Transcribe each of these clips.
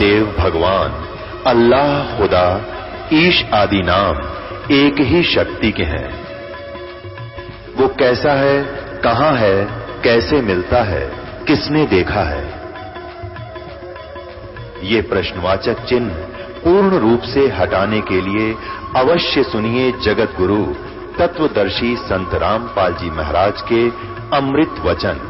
देव भगवान अल्लाह खुदा ईश आदि नाम एक ही शक्ति के हैं। वो कैसा है, कहां है, कैसे मिलता है, किसने देखा है? ये प्रश्नवाचक चिन्ह पूर्ण रूप से हटाने के लिए अवश्य सुनिए जगत गुरु तत्वदर्शी संत रामपाल जी महाराज के अमृत वचन,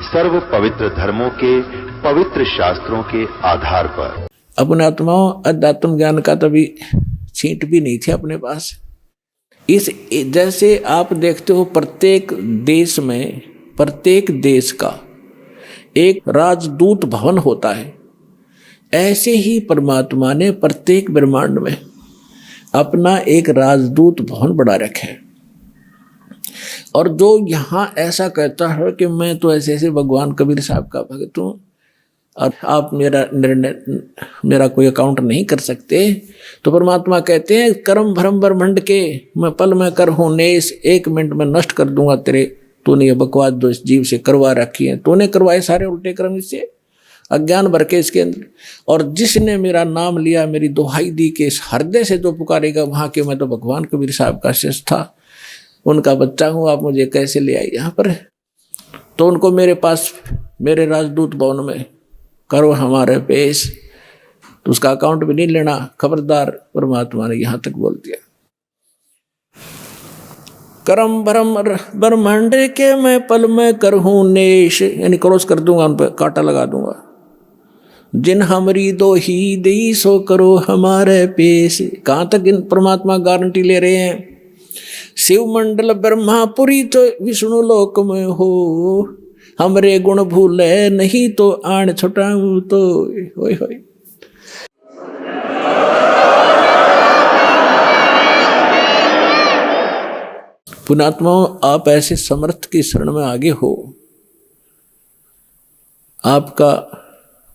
सर्व पवित्र धर्मों के पवित्र शास्त्रों के आधार पर। अपने आत्माओं अध्यात्म ज्ञान का तो भी छींट भी नहीं थे अपने पास। इस जैसे आप देखते हो प्रत्येक देश में, प्रत्येक देश का एक राजदूत भवन होता है, ऐसे ही परमात्मा ने प्रत्येक ब्रह्मांड में अपना एक राजदूत भवन बना रखा है। और जो यहाँ ऐसा कहता है कि मैं तो ऐसे ऐसे भगवान कबीर साहब का भक्त हूँ और आप मेरा निर्णय, मेरा कोई अकाउंट नहीं कर सकते, तो परमात्मा कहते हैं कर्म भ्रम ब्रह्मंड के मैं पल में कर हूँ नेस, 1 मिनट में नष्ट कर दूंगा तेरे, तूने ये बकवास जो इस जीव से करवा रखी है, तूने करवाए सारे उल्टे कर्म इससे, अज्ञान भर के इसके अंदर। और जिसने मेरा नाम लिया, मेरी दुहाई दी के इस हृदय से जो पुकारेगा वहाँ के, मैं तो भगवान कबीर साहब का शिष्य था, उनका बच्चा हूँ, आप मुझे कैसे ले आई यहाँ पर? तो उनको मेरे पास, मेरे राजदूत भवन में करो हमारे पेश, तो उसका अकाउंट भी नहीं लेना, खबरदार। परमात्मा ने यहाँ तक बोल दिया, करम भरम ब्रह्मांड के मैं पल में करहूँ नेश, यानी क्रॉस कर दूंगा, उन पर कांटा लगा दूंगा। जिन हमरी दो ही दई सो करो हमारे पेश। कहाँ तक इन परमात्मा गारंटी ले रहे हैं? शिव मंडल ब्रह्मापुरी तो विष्णु लोक में हो, हमरे गुण भूले नहीं तो आण छुटाऊं तो। होय होय। पुणात्माओं, आप ऐसे समर्थ की शरण में आगे हो, आपका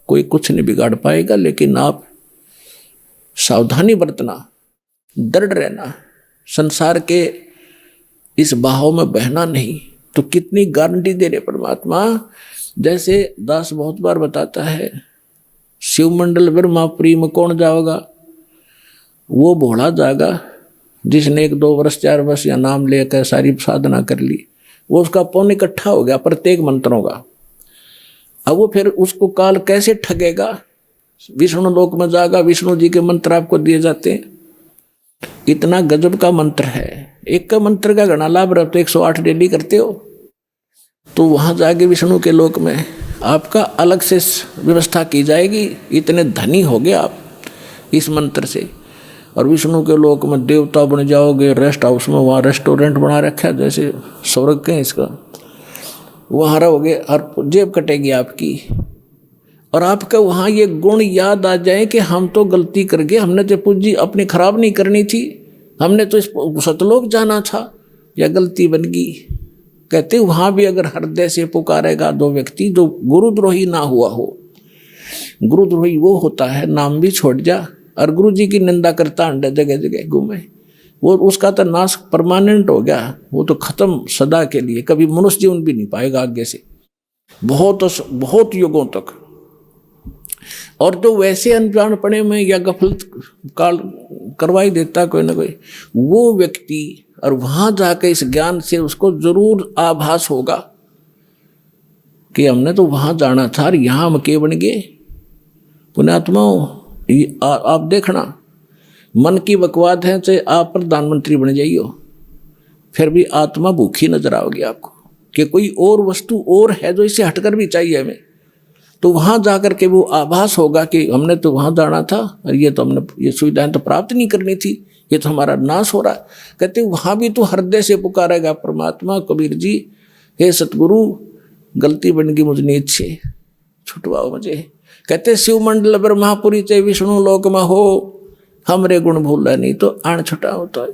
कोई कुछ नहीं बिगाड़ पाएगा, लेकिन आप सावधानी बरतना, दृढ़ रहना, संसार के इस बहाव में बहना नहीं। तो कितनी गारंटी दे रहे परमात्मा। जैसे दास बहुत बार बताता है, शिव मंडल ब्रह्मापुरी में कौन जाओगा? वो भोला जाएगा जिसने 1-2 वर्ष 4 वर्ष या नाम लेकर सारी साधना कर ली, वो उसका पुण्य इकट्ठा हो गया प्रत्येक मंत्रों का। अब वो फिर उसको काल कैसे ठगेगा? विष्णु लोक में जाएगा, विष्णु जी के मंत्र आपको दिए जाते हैं, इतना गजब का मंत्र है। एक का मंत्र का घना लाभ रहता है, 108 डेली करते हो तो वहां जाके विष्णु के लोक में आपका अलग से व्यवस्था की जाएगी। इतने धनी हो गए आप इस मंत्र से। और विष्णु के लोक में देवता बन जाओगे, रेस्ट हाउस में, वहाँ रेस्टोरेंट बना रखा है जैसे स्वर्ग के इसका, वहाँ रहोगे और जेब कटेगी आपकी। और आपका वहाँ ये गुण याद आ जाए कि हम तो गलती कर गए, हमने तो पूंजी अपनी खराब नहीं करनी थी, हमने तो इस सतलोक जाना था, या गलती बन गई। कहते वहाँ भी अगर हृदय से पुकारेगा 2 व्यक्ति जो गुरुद्रोही ना हुआ हो, गुरुद्रोही वो होता है नाम भी छोड़ जा और गुरु जी की निंदा करता अंडे जगह जगह घूमे, वो उसका तो नाश परमानेंट हो गया, वो तो खत्म सदा के लिए, कभी मनुष्य जीवन भी नहीं पाएगा आगे से, बहुत युगों तक। और जो वैसे अनजानपने में या गफलत काल करवाई देता कोई ना कोई, वो व्यक्ति, और वहां जाकर इस ज्ञान से उसको जरूर आभास होगा कि हमने तो वहां जाना था और यहां हम के बन गए। पुण्यात्माओं, आप देखना, मन की बकवाद है, चाहे आप प्रधानमंत्री बन जाइयो, फिर भी आत्मा भूखी नजर आओगी आपको कि कोई और वस्तु और है जो इससे हटकर भी चाहिए हमें। तो वहां जाकर के वो आभास होगा कि हमने तो वहां जाना था और ये तो हमने ये सुविधाएं तो प्राप्त नहीं करनी थी, ये तो हमारा नाश हो रहा है। कहते वहां भी तो हृदय से पुकारेगा परमात्मा, कबीर जी हे सतगुरु गलती बन गई मुझ नीच से, छुटवाओ मुझे। कहते शिव मंडल ब्रह्मापुरी चाहे विष्णु लोक में हो, हमरे गुण भूला नहीं तो आण छुटाओ तो,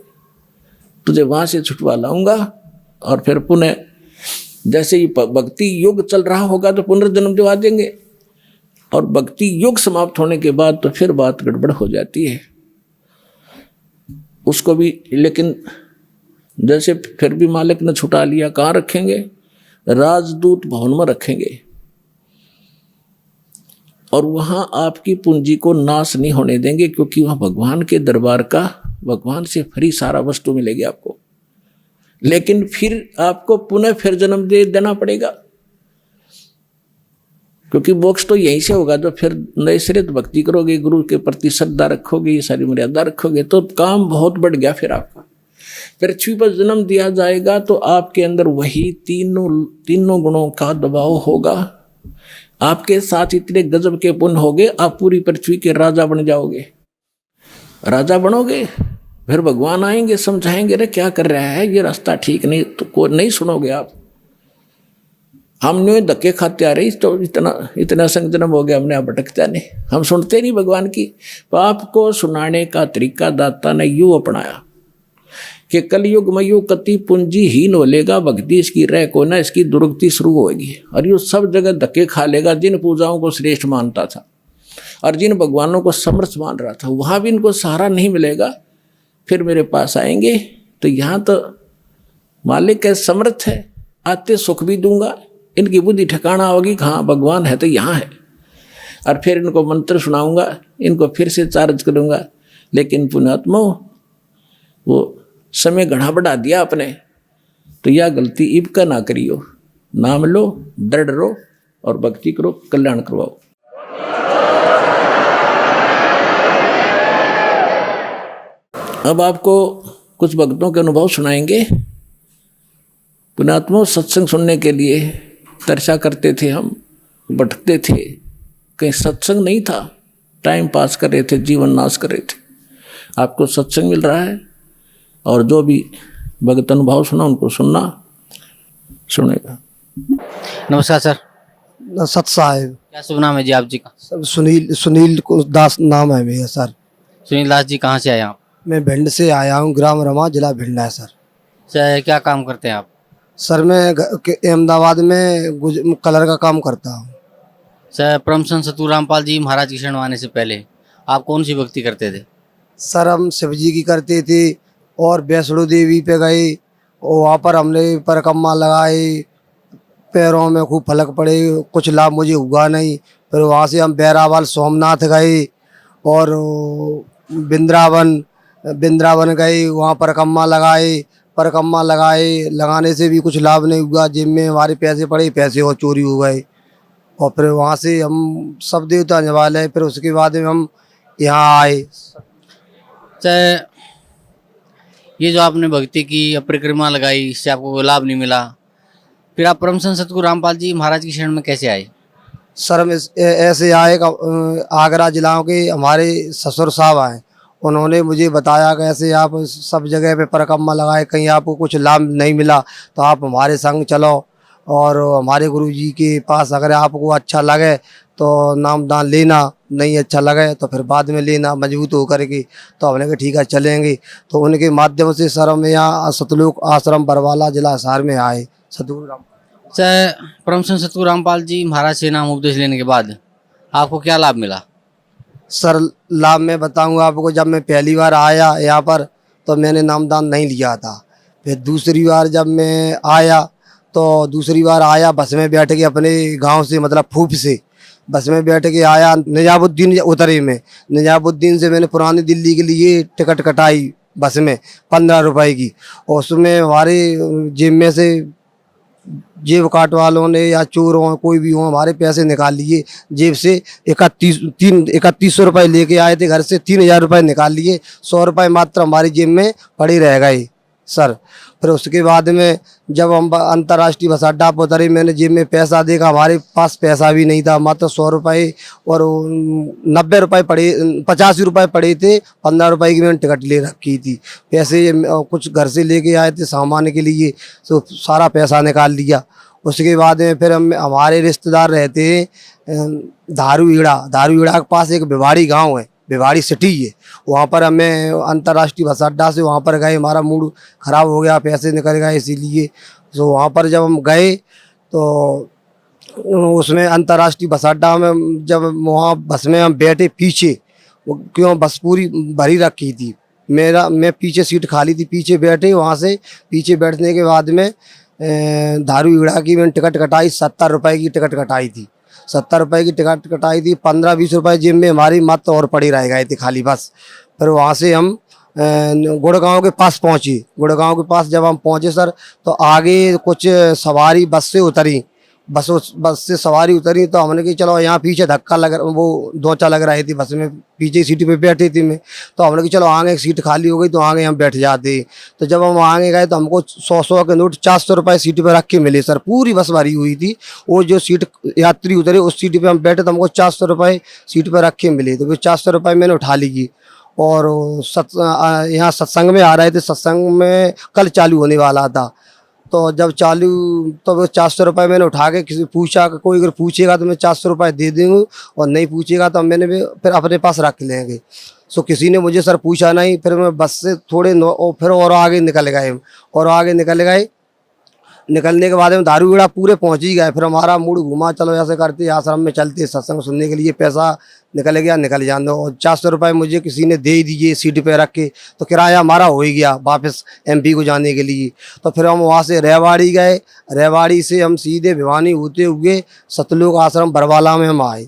तुझे वहां से छुटवा लाऊंगा। और फिर पुनः जैसे ही भक्ति युग चल रहा होगा तो पुनर्जन्म दिवा देंगे, और भक्ति युग समाप्त होने के बाद तो फिर बात गड़बड़ हो जाती है उसको भी। लेकिन जैसे फिर भी मालिक ने छुटा लिया, कहाँ रखेंगे? राजदूत भवन में रखेंगे। और वहां आपकी पूंजी को नाश नहीं होने देंगे, क्योंकि वहां भगवान के दरबार का, भगवान से फ्री सारा वस्तु मिलेगी आपको। लेकिन फिर आपको पुनः फिर जन्म दे देना पड़ेगा, क्योंकि मोक्ष तो यहीं से होगा। तो फिर नए सिरे भक्ति करोगे, गुरु के प्रति श्रद्धा रखोगे, ये सारी मर्यादा रखोगे, तो काम बहुत बढ़ गया। फिर आपका पृथ्वी पर जन्म दिया जाएगा तो आपके अंदर वही तीनों गुणों का दबाव होगा। आपके साथ इतने गजब के पुण्य होंगे, आप पूरी पृथ्वी के राजा बन जाओगे। राजा बनोगे, फिर भगवान आएंगे, समझाएंगे, रे क्या कर रहा है, ये रास्ता ठीक नहीं, तो को नहीं सुनोगे आप। हमने धक्के खाते आ रही, तो इतना संग जन्म हो गया, हमने अब भटकता नहीं, हम सुनते नहीं भगवान की। पाप को सुनाने का तरीका दाता ने यूं अपनाया कि कलयुग में यूं कति पूंजी हीन हो लेगा, भक्ति इसकी रह को ना, इसकी दुर्गति शुरू होगी, और यूं सब जगह धक्के खा लेगा। जिन पूजाओं को श्रेष्ठ मानता था और जिन भगवानों को समर्थ मान रहा था, वहां भी इनको सहारा नहीं मिलेगा। फिर मेरे पास आएंगे तो यहाँ तो मालिक है, समर्थ है, आते सुख भी दूंगा, इनकी बुद्धि ठिकाना होगी, हाँ भगवान है तो यहाँ है। और फिर इनको मंत्र सुनाऊंगा, इनको फिर से चार्ज करूंगा। लेकिन पुण्यात्मा, वो समय घना बढ़ा दिया आपने, तो यह गलती इब का ना करियो। नाम लो, दृढ़ रहो और भक्ति करो, कल्याण करवाओ। अब आपको कुछ भक्तों के अनुभव सुनाएंगे। पुण्यात्मा, सत्संग सुनने के लिए तरसा करते थे, हम भटकते थे, कहीं सत्संग नहीं था, टाइम पास कर रहे थे, जीवन नाश कर रहे थे। आपको सत्संग मिल रहा है, और जो भी भगत अनुभव सुना उनको सुनना सुनेगा। नमस्कार सर। सत साहेब। क्या शुभ नाम है जी आप जी का? सब सुनील दास नाम है मेरा सर। सुनील दास जी, कहाँ से आए आप? मैं भिंड से आया हूँ, ग्राम रमा, जिला भिंड है सर। सर क्या काम करते हैं आप? सर मैं अहमदाबाद में कलर का काम करता हूँ। सर परम संत सतगुरु रामपाल जी महाराज की शरण आने से पहले आप कौन सी भक्ति करते थे? सर हम शिव जी की करते थे, और वैष्णो देवी पे गए, और वहाँ पर हमने परिक्रमा लगाए, पैरों में खूब फलक पड़े, कुछ लाभ मुझे हुआ नहीं। फिर वहाँ से हम बैरावल सोमनाथ गए, और वृंदावन गए, वहाँ परिक्रमा लगाने से भी कुछ लाभ नहीं हुआ। जेब में हमारे पैसे पड़े, पैसे और चोरी हो गए। और फिर वहाँ से हम सब देवता निवाल है, फिर उसके बाद में हम यहाँ आए। सर ये जो आपने भक्ति की, परिक्रमा लगाई, इससे आपको कोई लाभ नहीं मिला, फिर आप परम संत सतगुरु रामपाल जी महाराज की शरण में कैसे आए? सर हम ऐसे आए, आगरा जिला के हमारे ससुर साहब आए, उन्होंने मुझे बताया कि ऐसे आप सब जगह पे परिक्रमा लगाए, कहीं आपको कुछ लाभ नहीं मिला तो आप हमारे संग चलो, और हमारे गुरु जी के पास अगर आपको अच्छा लगे तो नामदान लेना, नहीं अच्छा लगे तो फिर बाद में लेना मजबूत होकर के। तो हमने कहा ठीक है चलेंगे। तो उनके माध्यम से सर हम यहाँ सतलोक आश्रम बरवाला, जिला हिसार में आए। सतगुरु राम सर परम संत सतगुरु रामपाल जी महाराज से नाम उपदेश लेने के बाद आपको क्या लाभ मिला? सर लाभ मैं बताऊंगा आपको। जब मैं पहली बार आया यहाँ पर तो मैंने नामदान नहीं लिया था। फिर दूसरी बार जब मैं आया तो बस में बैठ के अपने गांव से, मतलब फूफ से बस में बैठ के आया। निजामुद्दीन उतरे में, निजामुद्दीन से मैंने पुरानी दिल्ली के लिए टिकट कटाई बस में 15 रुपए की। और उसमें हमारे जेब में से जेब काट वालों ने या चोर हो, कोई भी हो, हमारे पैसे निकाल लिए जेब से। 3100 रुपये लेके आए थे घर से, 3000 रुपये निकाल लिए, 100 रुपये मात्र हमारी जेब में पड़े रह गए सर। फिर उसके बाद में जब हम अंतर्राष्ट्रीय बस अड्डा पर उतरे, मैंने जेब में पैसा देखा, हमारे पास पैसा भी नहीं था, मात्र 100 रुपये और 90 रुपये पड़े, 85 रुपये पड़े थे। 15 रुपये की मैंने टिकट ले रखी थी। पैसे कुछ घर से लेके आए थे सामान के लिए, तो सारा पैसा निकाल लिया। उसके बाद में फिर हमारे रिश्तेदार रहते हैं धारूईड़ा के पास एक भिवाड़ी गाँव है, भिवाड़ी सिटी है। वहाँ पर हमें अंतर्राष्ट्रीय बस अड्डा से वहाँ पर गए, हमारा मूड ख़राब हो गया, पैसे निकल गए इसीलिए। तो वहाँ पर जब हम गए तो उसमें अंतर्राष्ट्रीय बस अड्डा में जब वहाँ बस में हम बैठे पीछे, क्यों बस पूरी भरी रखी थी, मैं पीछे सीट खाली थी, पीछे बैठे। वहाँ से पीछे बैठने के बाद में धारूईड़ा की मैंने टिकट कटाई, 70 रुपये की टिकट कटाई थी। 70 रुपए की टिकट कटाई थी, 15-20 रुपए जेब में हमारी मत और पड़ी रह गए थे खाली बस। फिर वहाँ से हम गुड़गांव के पास पहुँचे। गुड़गांव के पास जब हम पहुँचे सर, तो आगे कुछ सवारी बस से उतरी, बस से सवारी उतरी, तो हमने कि चलो यहाँ पीछे धक्का लग, वो दोचा लग रही थी बस में, पीछे सीट पे बैठी थी मैं, तो हमने कि चलो आगे एक सीट खाली हो गई तो आगे हम बैठ जाते। तो जब हम आगे गए तो हमको 100 के नोट 400 रुपये सीट पे रख के मिले सर। पूरी बस भरी हुई थी, वो जो सीट यात्री उतरे उस सीट पे हम बैठे तो हमको 400 रुपये सीट पे रख के मिले। तो फिर 400 रुपये मैंने उठा ली। और यहाँ सत्संग में आ रहे थे, सत्संग में कल चालू होने वाला था, तो जब चालू तो वो 400 रुपये मैंने उठा के किसी पूछा, कोई अगर पूछेगा तो मैं 400 रुपये दे दूँगा, और नहीं पूछेगा तो मैंने भी फिर अपने पास रख लेंगे। सो किसी ने मुझे सर पूछा नहीं। फिर मैं बस से थोड़े फिर और आगे निकल गए, और आगे निकल गए। निकलने के बाद हम दारूगढ़ा पूरे पहुंच ही गए। फिर हमारा मूड घुमा, चलो ऐसे करते आश्रम में चलते सत्संग सुनने के लिए, पैसा निकल गया, निकल जाने। और 400 रुपये मुझे किसी ने दे दिए सीट पे रख के, तो किराया हमारा हो ही गया वापस MP को जाने के लिए। तो फिर हम वहाँ से रेवाड़ी गए, रेवाड़ी से हम सीधे भिवानी होते हुए सतलोक आश्रम बरवाला में हम आए।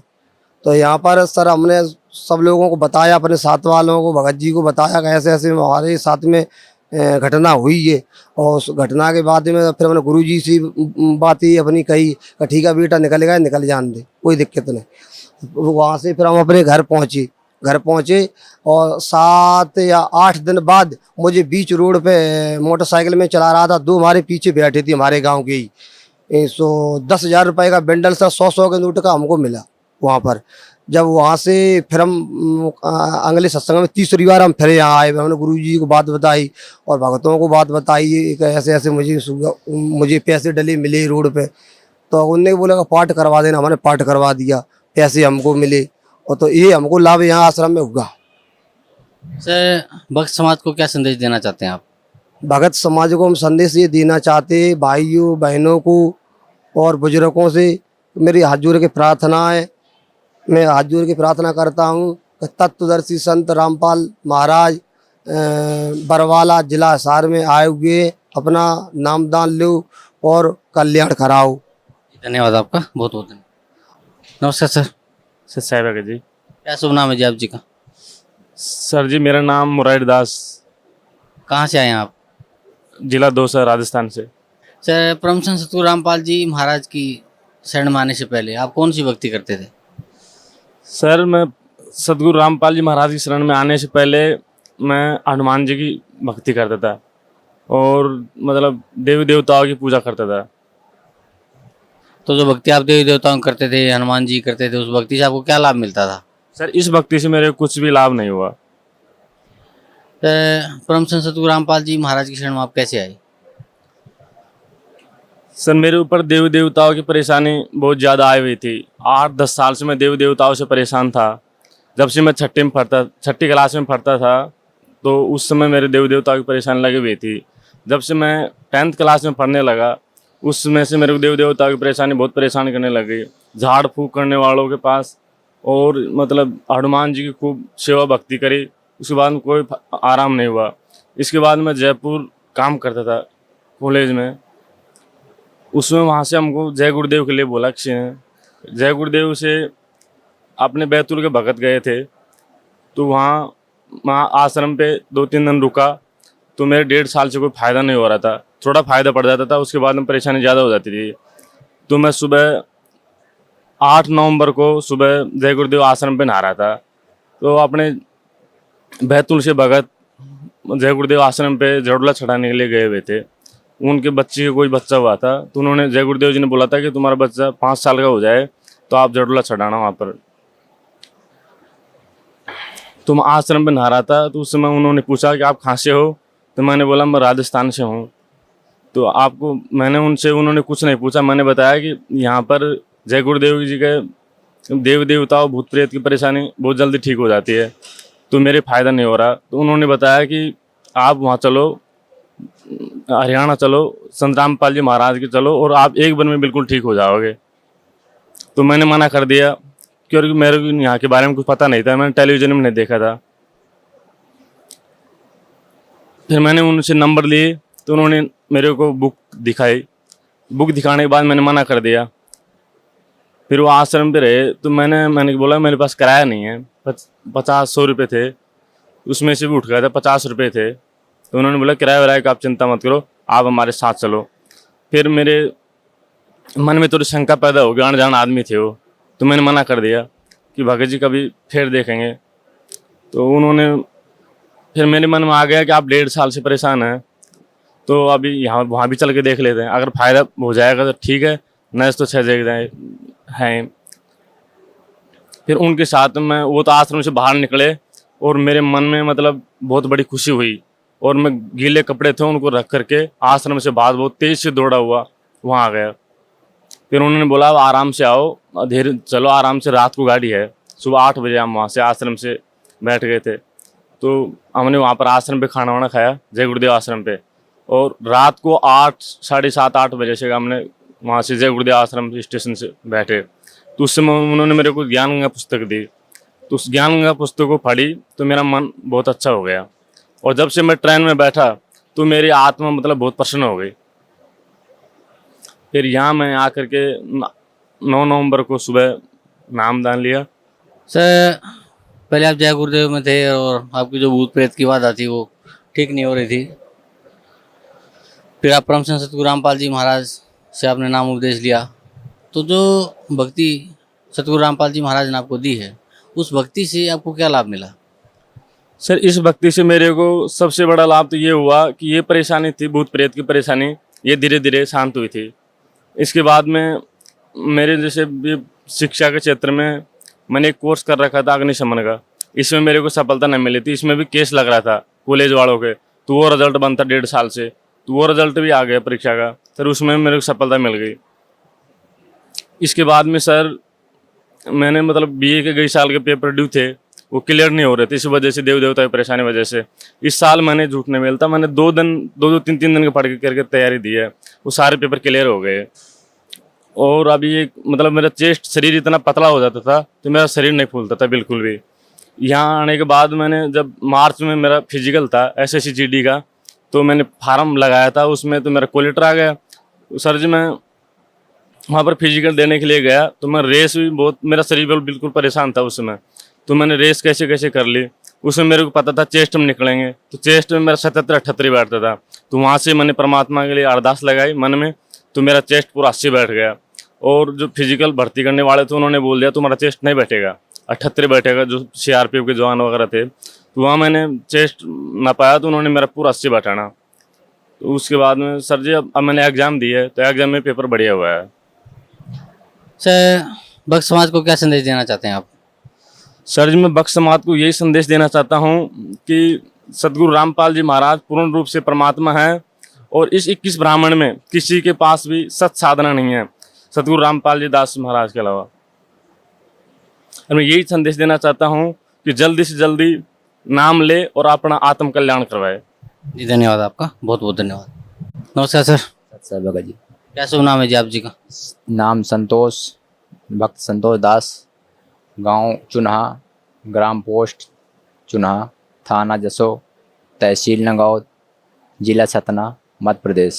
तो यहाँ पर सर हमने सब लोगों को बताया, अपने साथ वालों को, भगत जी को बताया कि ऐसे ऐसे हमारे साथ में घटना हुई है। और उस घटना के बाद में फिर हमने गुरुजी से बात ही अपनी कही कि ठीक है बेटा निकल गए, निकल जाने दे, कोई दिक्कत नहीं। वहाँ से फिर हम अपने घर पहुँचे और 7 या 8 दिन बाद मुझे बीच रोड पे मोटरसाइकिल में चला रहा था, 2 हमारे पीछे बैठे थे हमारे गांव के ही। 10,000 रुपये का बंडल सा 100 के नोट का हमको मिला वहाँ पर। जब वहाँ से फिर हम अगले सत्संग में तीसरी बार हम फिर यहाँ आए, हमने गुरुजी को बात बताई और भक्तों को बात बताई कि ऐसे ऐसे मुझे पैसे डले मिले रोड पे। तो उनने बोला कि पाठ करवा देना, हमने पाठ करवा दिया, पैसे हमको मिले, और तो ये हमको लाभ यहाँ आश्रम में हुआ। सर, भक्त समाज को क्या संदेश देना चाहते हैं आप? भगत समाज को हम संदेश ये देना चाहते हैं, भाइयों बहनों को और बुजुर्गों से मेरी हाथ जोड़ के प्रार्थना है। मैं हाथ जोड़ के प्रार्थना करता हूँ कि तत्वदर्शी संत रामपाल महाराज बरवाला जिला हिसार में आए हुए अपना नामदान लो और कल्याण कराओ। धन्यवाद आपका, बहुत बहुत धन्यवाद। नमस्कार सर। सर साहब जी। क्या शुभ नाम है जी आप जी का? सर जी मेरा नाम मुरारी दास। कहाँ से आए हैं आप? जिला दौसा, राजस्थान से। सर, परम संत सतगुरु रामपाल जी महाराज की शरण में आने से पहले आप कौन सी भक्ति करते थे? सर मैं सतगुरु रामपाल जी महाराज की शरण में आने से पहले मैं हनुमान जी की भक्ति करता था और मतलब देवी देवताओं की पूजा करता था। तो जो भक्ति आप देवी देवताओं करते थे, हनुमान जी करते थे, उस भक्ति से आपको क्या लाभ मिलता था? सर इस भक्ति से मेरे कुछ भी लाभ नहीं हुआ। परम संत सतगुरु रामपाल जी महाराज की शरण में आप कैसे आए? सर मेरे ऊपर देवी देवताओं की परेशानी बहुत ज़्यादा आई हुई थी। 8-10 साल से मैं देवी देवताओं से परेशान था। जब से मैं छठी क्लास में पढ़ता था तो उस समय मेरे देवी देवताओं की परेशानी लगी हुई थी। जब से मैं 10th क्लास में पढ़ने लगा उस समय से मेरे को देवी देवताओं की परेशानी बहुत परेशान करने लगी। झाड़ फूँक करने वालों के पास और मतलब हनुमान जी की खूब सेवा भक्ति करी, उसके बाद में कोई आराम नहीं हुआ। इसके बाद मैं जयपुर काम करता था कॉलेज में, उसमें वहाँ से हमको जय गुरुदेव के लिए बोला किसी ने। जय गुरुदेव से अपने बैतूल के भगत गए थे, तो वहाँ आश्रम पे 2-3 दिन रुका तो मेरे 1.5 साल से कोई फ़ायदा नहीं हो रहा था। थोड़ा फ़ायदा पड़ जाता था, उसके बाद में परेशानी ज़्यादा हो जाती थी। तो मैं सुबह 8 नवंबर को सुबह जय गुरुदेव आश्रम पे नहा रहा था, तो अपने बैतूल से भगत जय गुरुदेव आश्रम पे जड़ोला चढ़ाने के लिए गए हुए थे। उनके बच्चे का कोई बच्चा हुआ था, तो उन्होंने जय गुरुदेव जी ने बोला था कि तुम्हारा बच्चा 5 साल का हो जाए तो आप जड़ोला चढ़ाना वहाँ पर। तो मैं आश्रम पे नहा रहा था, तो उस समय उन्होंने पूछा कि आप कहाँ से हो, तो मैंने बोला मैं राजस्थान से हूँ। तो आपको मैंने उन्होंने कुछ नहीं पूछा, मैंने बताया कि यहाँ पर जय गुरुदेव जी के देव देवताओं भूत प्रेत की परेशानी बहुत जल्दी ठीक हो जाती है, तो मेरे फ़ायदा नहीं हो रहा। तो उन्होंने बताया कि आप वहाँ चलो, हरियाणा चलो, संत रामपाल जी महाराज के चलो और आप 1 दिन में बिल्कुल ठीक हो जाओगे। तो मैंने मना कर दिया क्योंकि मेरे को यहाँ के बारे में कुछ पता नहीं था, मैंने टेलीविज़न में नहीं देखा था। फिर मैंने उनसे नंबर लिए तो उन्होंने मेरे को बुक दिखाई। बुक दिखाने के बाद मैंने मना कर दिया। फिर वो आश्रम पे रहे तो मैंने बोला मेरे पास किराया नहीं है, 50-100 रुपये थे, उसमें से भी उठ गया था, 50 रुपये थे। तो उन्होंने बोला किराया वराया का आप चिंता मत करो, आप हमारे साथ चलो। फिर मेरे मन में थोड़ी शंका पैदा हो गई, अनजान आदमी थे वो, तो मैंने मना कर दिया कि भगत जी कभी फिर देखेंगे। तो उन्होंने फिर मेरे मन में आ गया कि आप 1.5 साल से परेशान हैं, तो अभी यहाँ वहाँ भी चल के देख लेते हैं, अगर फ़ायदा हो जाएगा तो ठीक है, नहीं तो 6 जगह हैं। फिर उनके साथ में वो तो आश्रम से बाहर निकले और मेरे मन में मतलब बहुत बड़ी खुशी हुई, और मैं गीले कपड़े थे उनको रख करके आश्रम से बाहर बहुत तेज़ से दौड़ा हुआ वहाँ आ गया। फिर उन्होंने बोला आराम से आओ, धीरे चलो, आराम से, रात को गाड़ी है। सुबह 8 बजे हम वहाँ से आश्रम से बैठ गए थे। तो हमने वहाँ पर आश्रम पे खाना वाना खाया, जय गुरुदेव आश्रम पे, और रात को 7:30-8 बजे से हमने वहाँ से जय गुरुदेव आश्रम स्टेशन से बैठे। तो उस समय उन्होंने मेरे को ज्ञान गंगा पुस्तक दी, तो उस ज्ञान गंगा पुस्तक को पढ़ी तो मेरा मन बहुत अच्छा हो गया, और जब से मैं ट्रेन में बैठा तो मेरी आत्मा मतलब बहुत प्रसन्न हो गई। फिर यहाँ मैं आकर के 9 नवंबर को सुबह नामदान लिया। सर पहले आप जय गुरुदेव में थे और आपकी जो भूत प्रेत की बात थी वो ठीक नहीं हो रही थी, फिर आप परम संत सतगुरु रामपाल जी महाराज से आपने नाम उपदेश लिया। तो जो भक्ति सतगुरु रामपाल जी महाराज ने आपको दी है, उस भक्ति से आपको क्या लाभ मिला? सर इस भक्ति से मेरे को सबसे बड़ा लाभ तो ये हुआ कि ये परेशानी थी, भूत प्रेत की परेशानी, ये धीरे धीरे शांत हुई थी। इसके बाद में मेरे जैसे भी शिक्षा के क्षेत्र में मैंने एक कोर्स कर रखा था अग्निशमन का, इसमें मेरे को सफलता नहीं मिली थी। इसमें भी केस लग रहा था कॉलेज वालों के, तो वो रिजल्ट बनता 1.5 साल से, तो वो रिजल्ट भी आ गया परीक्षा का, सर उसमें मेरे को सफलता मिल गई। इसके बाद में सर मैंने मतलब बीए के कई साल के पेपर ड्यू थे, वो क्लियर नहीं हो रहे थे, इस वजह से देव देवता की परेशानी वजह से। इस साल मैंने झूठ नहीं मिलता, मैंने 2-3 दिन के पढ़ के करके तैयारी दी है, वो सारे पेपर क्लियर हो गए। और अभी एक मतलब मेरा चेस्ट शरीर इतना पतला हो जाता था तो मेरा शरीर नहीं फूलता था बिल्कुल भी। यहाँ आने के बाद मैंने जब मार्च में मेरा फिजिकल था SSCGD का, तो मैंने फार्म लगाया था, उसमें तो मेरा कोलेटर आ गया। सर जी मैं वहाँ पर फिजिकल देने के लिए गया तो मैं रेस भी बहुत, मेरा शरीर बिल्कुल परेशान था उस समय, तो मैंने रेस कैसे कैसे कर ली। उसमें मेरे को पता था चेस्ट में निकलेंगे, तो चेस्ट में मेरा 77-78 बैठता था, तो वहाँ से मैंने परमात्मा के लिए अरदास लगाई मन में, तो मेरा चेस्ट पूरा 80 बैठ गया। और जो फिजिकल भर्ती करने वाले थे उन्होंने बोल दिया तुम्हारा चेस्ट नहीं बैठेगा, 78 बैठेगा, जो CRPF के जवान वगैरह थे। तो वहाँ मैंने चेस्ट ना पाया, तो उन्होंने मेरा पूरा 80 बैठाना। तो उसके बाद में सर जी अब मैंने एग्ज़ाम दी है, तो एग्ज़ाम में पेपर बढ़िया हुआ है। सर भक्त समाज को क्या संदेश देना चाहते हैं आप? सर जी मैं भक्त समाज को यही संदेश देना चाहता हूँ कि सतगुरु रामपाल जी महाराज पूर्ण रूप से परमात्मा हैं, और इस 21 ब्राह्मण में किसी के पास भी सत साधना नहीं है सतगुरु रामपाल जी दास महाराज के अलावा। और मैं यही संदेश देना चाहता हूँ कि जल्दी से जल्दी नाम ले और अपना आत्म कल्याण करवाए। जी धन्यवाद आपका, बहुत बहुत धन्यवाद। नमस्कार सर। सर भगत जी, क्या शुभ नाम है जी आप जी का? नाम संतोष, भक्त संतोष दास, गांव चुन्हा, ग्राम पोस्ट चुन्हा, थाना जसो, तहसील नगौद, जिला सतना, मध्य प्रदेश।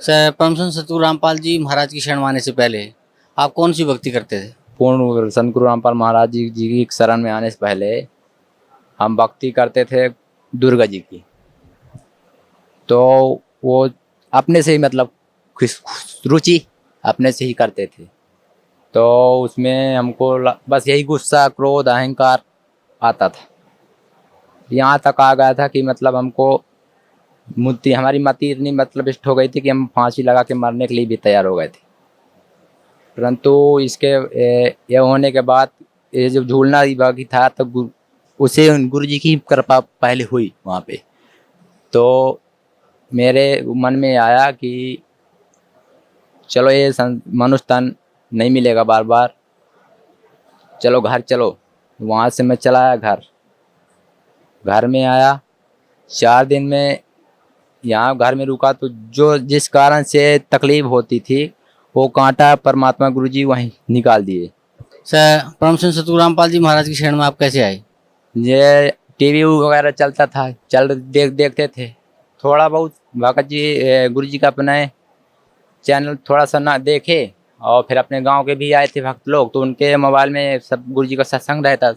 सर परम संत सतगुरु रामपाल जी महाराज की शरण में आने से पहले आप कौन सी भक्ति करते थे? पूर्ण संत गुरु रामपाल महाराज जी की शरण में आने से पहले हम भक्ति करते थे दुर्गा जी की, तो वो अपने से ही मतलब रुचि अपने से ही करते थे, तो उसमें हमको बस यही गुस्सा, क्रोध, अहंकार आता था। यहाँ तक आ गया था कि मतलब हमको हमारी मति इतनी मतलब इष्ट हो गई थी कि हम फांसी लगा के मरने के लिए भी तैयार हो गए थे। परंतु इसके ये होने के बाद ये जब झूलना बाकी था तो उसे गुरु जी की कृपा पहले हुई वहाँ पे, तो मेरे मन में आया कि चलो ये मनुष्य तन नहीं मिलेगा बार बार, चलो घर चलो। वहाँ से मैं चला आया घर में आया, 4 दिन में यहाँ घर में रुका, तो जो जिस कारण से तकलीफ होती थी वो कांटा परमात्मा गुरुजी वहीं निकाल दिए। सर परम संत सतगुरु रामपाल जी महाराज की शरण में आप कैसे आए? ये टीवी वगैरह चलता था, देखते थे थोड़ा बहुत, भगत जी गुरुजी का अपना चैनल थोड़ा सा ना देखे और फिर अपने गांव के भी आए थे भक्त लोग, तो उनके मोबाइल में सब गुरु जी का सत्संग रहता,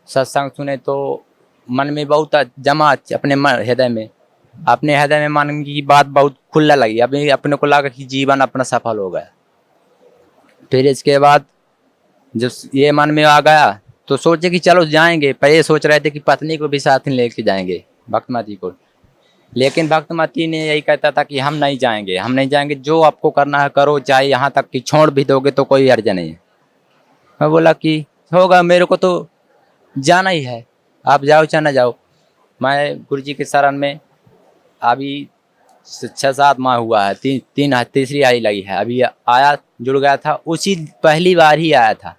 सत्संग सुने तो मन में बहुत जमा अपने हृदय में मन की बात बहुत खुला लगी। अभी अपने को लगा कि जीवन अपना सफल हो गया। फिर इसके बाद जब ये मन में आ गया तो सोचे कि चलो जाएंगे। पहले सोच रहे थे कि पत्नी को भी साथ में लेके जाएंगे, भक्तमती को, लेकिन भक्तमती ने यही कहता था कि हम नहीं जाएंगे, जो आपको करना है करो, चाहे यहाँ तक कि छोड़ भी दोगे तो कोई अर्ज नहीं है। मैं बोला कि होगा, मेरे को तो जाना ही है, आप जाओ चाहे ना जाओ। मैं गुरुजी के शरण में अभी 6-7 माह हुआ है, तीसरी आई लगी है। अभी आया, जुड़ गया था, उसी पहली बार ही आया था,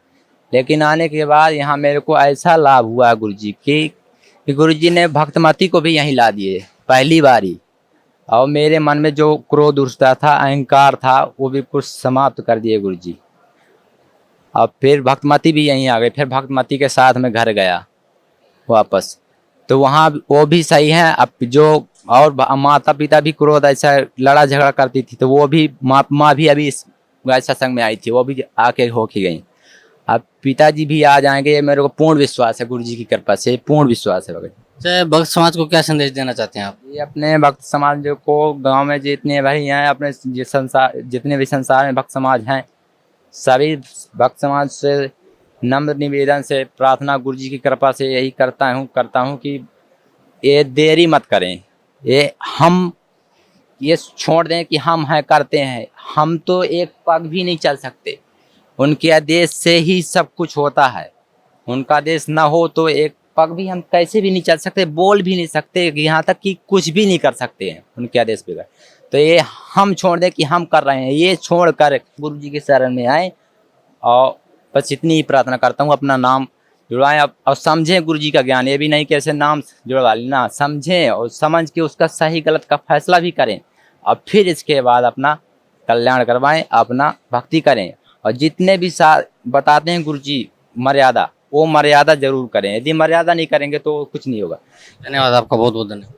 लेकिन आने के बाद यहाँ मेरे को ऐसा लाभ हुआ गुरुजी कि गुरुजी ने भक्तमती को भी यहीं ला दिए पहली बार ही। और मेरे मन में जो क्रोध उठता था, अहंकार था, वो भी कुछ समाप्त कर दिए गुरुजी। अब फिर भक्तमती भी यहीं आ गई। फिर भक्तमती के साथ में घर गया वापस, तो वहाँ वो भी सही है। अब जो और माता पिता भी क्रोध ऐसा लड़ा झगड़ा करती थी, तो वो भी माँ भी अभी इस सत्संग में आई थी, वो भी आके होके गई। अब पिताजी भी आ जाएंगे, मेरे को पूर्ण विश्वास है, गुरुजी की कृपा से पूर्ण विश्वास है। भक्त समाज को क्या संदेश देना चाहते हैं आप? ये अपने भक्त समाज को, गांव में जितने भाई हैं, अपने जितने भी संसार में भक्त समाज हैं, सभी भक्त समाज से नम्र निवेदन से प्रार्थना गुरुजी की कृपा से यही करता हूँ कि ये देरी मत करें, ये छोड़ दें कि हम हैं, करते हैं। हम तो एक पग भी नहीं चल सकते, उनके आदेश से ही सब कुछ होता है। उनका आदेश ना हो तो एक पग भी हम कैसे भी नहीं चल सकते, बोल भी नहीं सकते, यहाँ तक कि कुछ भी नहीं कर सकते हैं उनके आदेश बगैर। तो ये हम छोड़ दें कि हम कर रहे हैं, ये छोड़कर गुरु जी के शरण में आए। और बस इतनी ही प्रार्थना करता हूँ, अपना नाम जुड़वाएं और समझें गुरु जी का ज्ञान। ये भी नहीं कि ऐसे नाम जुड़वा लेना, समझें और समझ के उसका सही गलत का फैसला भी करें, और फिर इसके बाद अपना कल्याण करवाएं, अपना भक्ति करें। और जितने भी बताते हैं गुरु जी मर्यादा, वो मर्यादा जरूर करें। यदि मर्यादा नहीं करेंगे तो कुछ नहीं होगा। धन्यवाद आपका, बहुत बहुत धन्यवाद।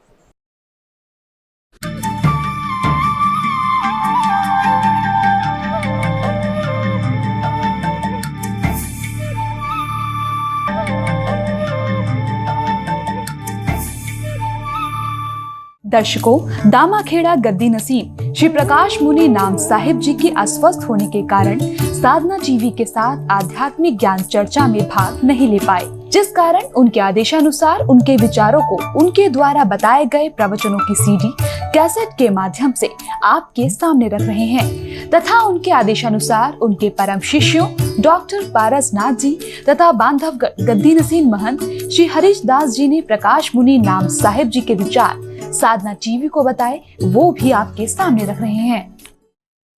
दर्शकों, दामाखेड़ा गद्दी नसीब श्री प्रकाश मुनि नाम साहिब जी के अस्वस्थ होने के कारण साधना टीवी के साथ आध्यात्मिक ज्ञान चर्चा में भाग नहीं ले पाए, जिस कारण उनके आदेशानुसार उनके विचारों को उनके द्वारा बताए गए प्रवचनों की सीडी कैसेट के माध्यम से आपके सामने रख रहे हैं, तथा उनके आदेशानुसार उनके परम शिष्यों डॉक्टर पारसनाथ जी तथा बांधवगढ़ गद्दी नसीब महंत श्री हरीश दास जी ने प्रकाश मुनि नाम साहिब जी के विचार साधना टीवी को बताए, वो भी आपके सामने रख रहे हैं।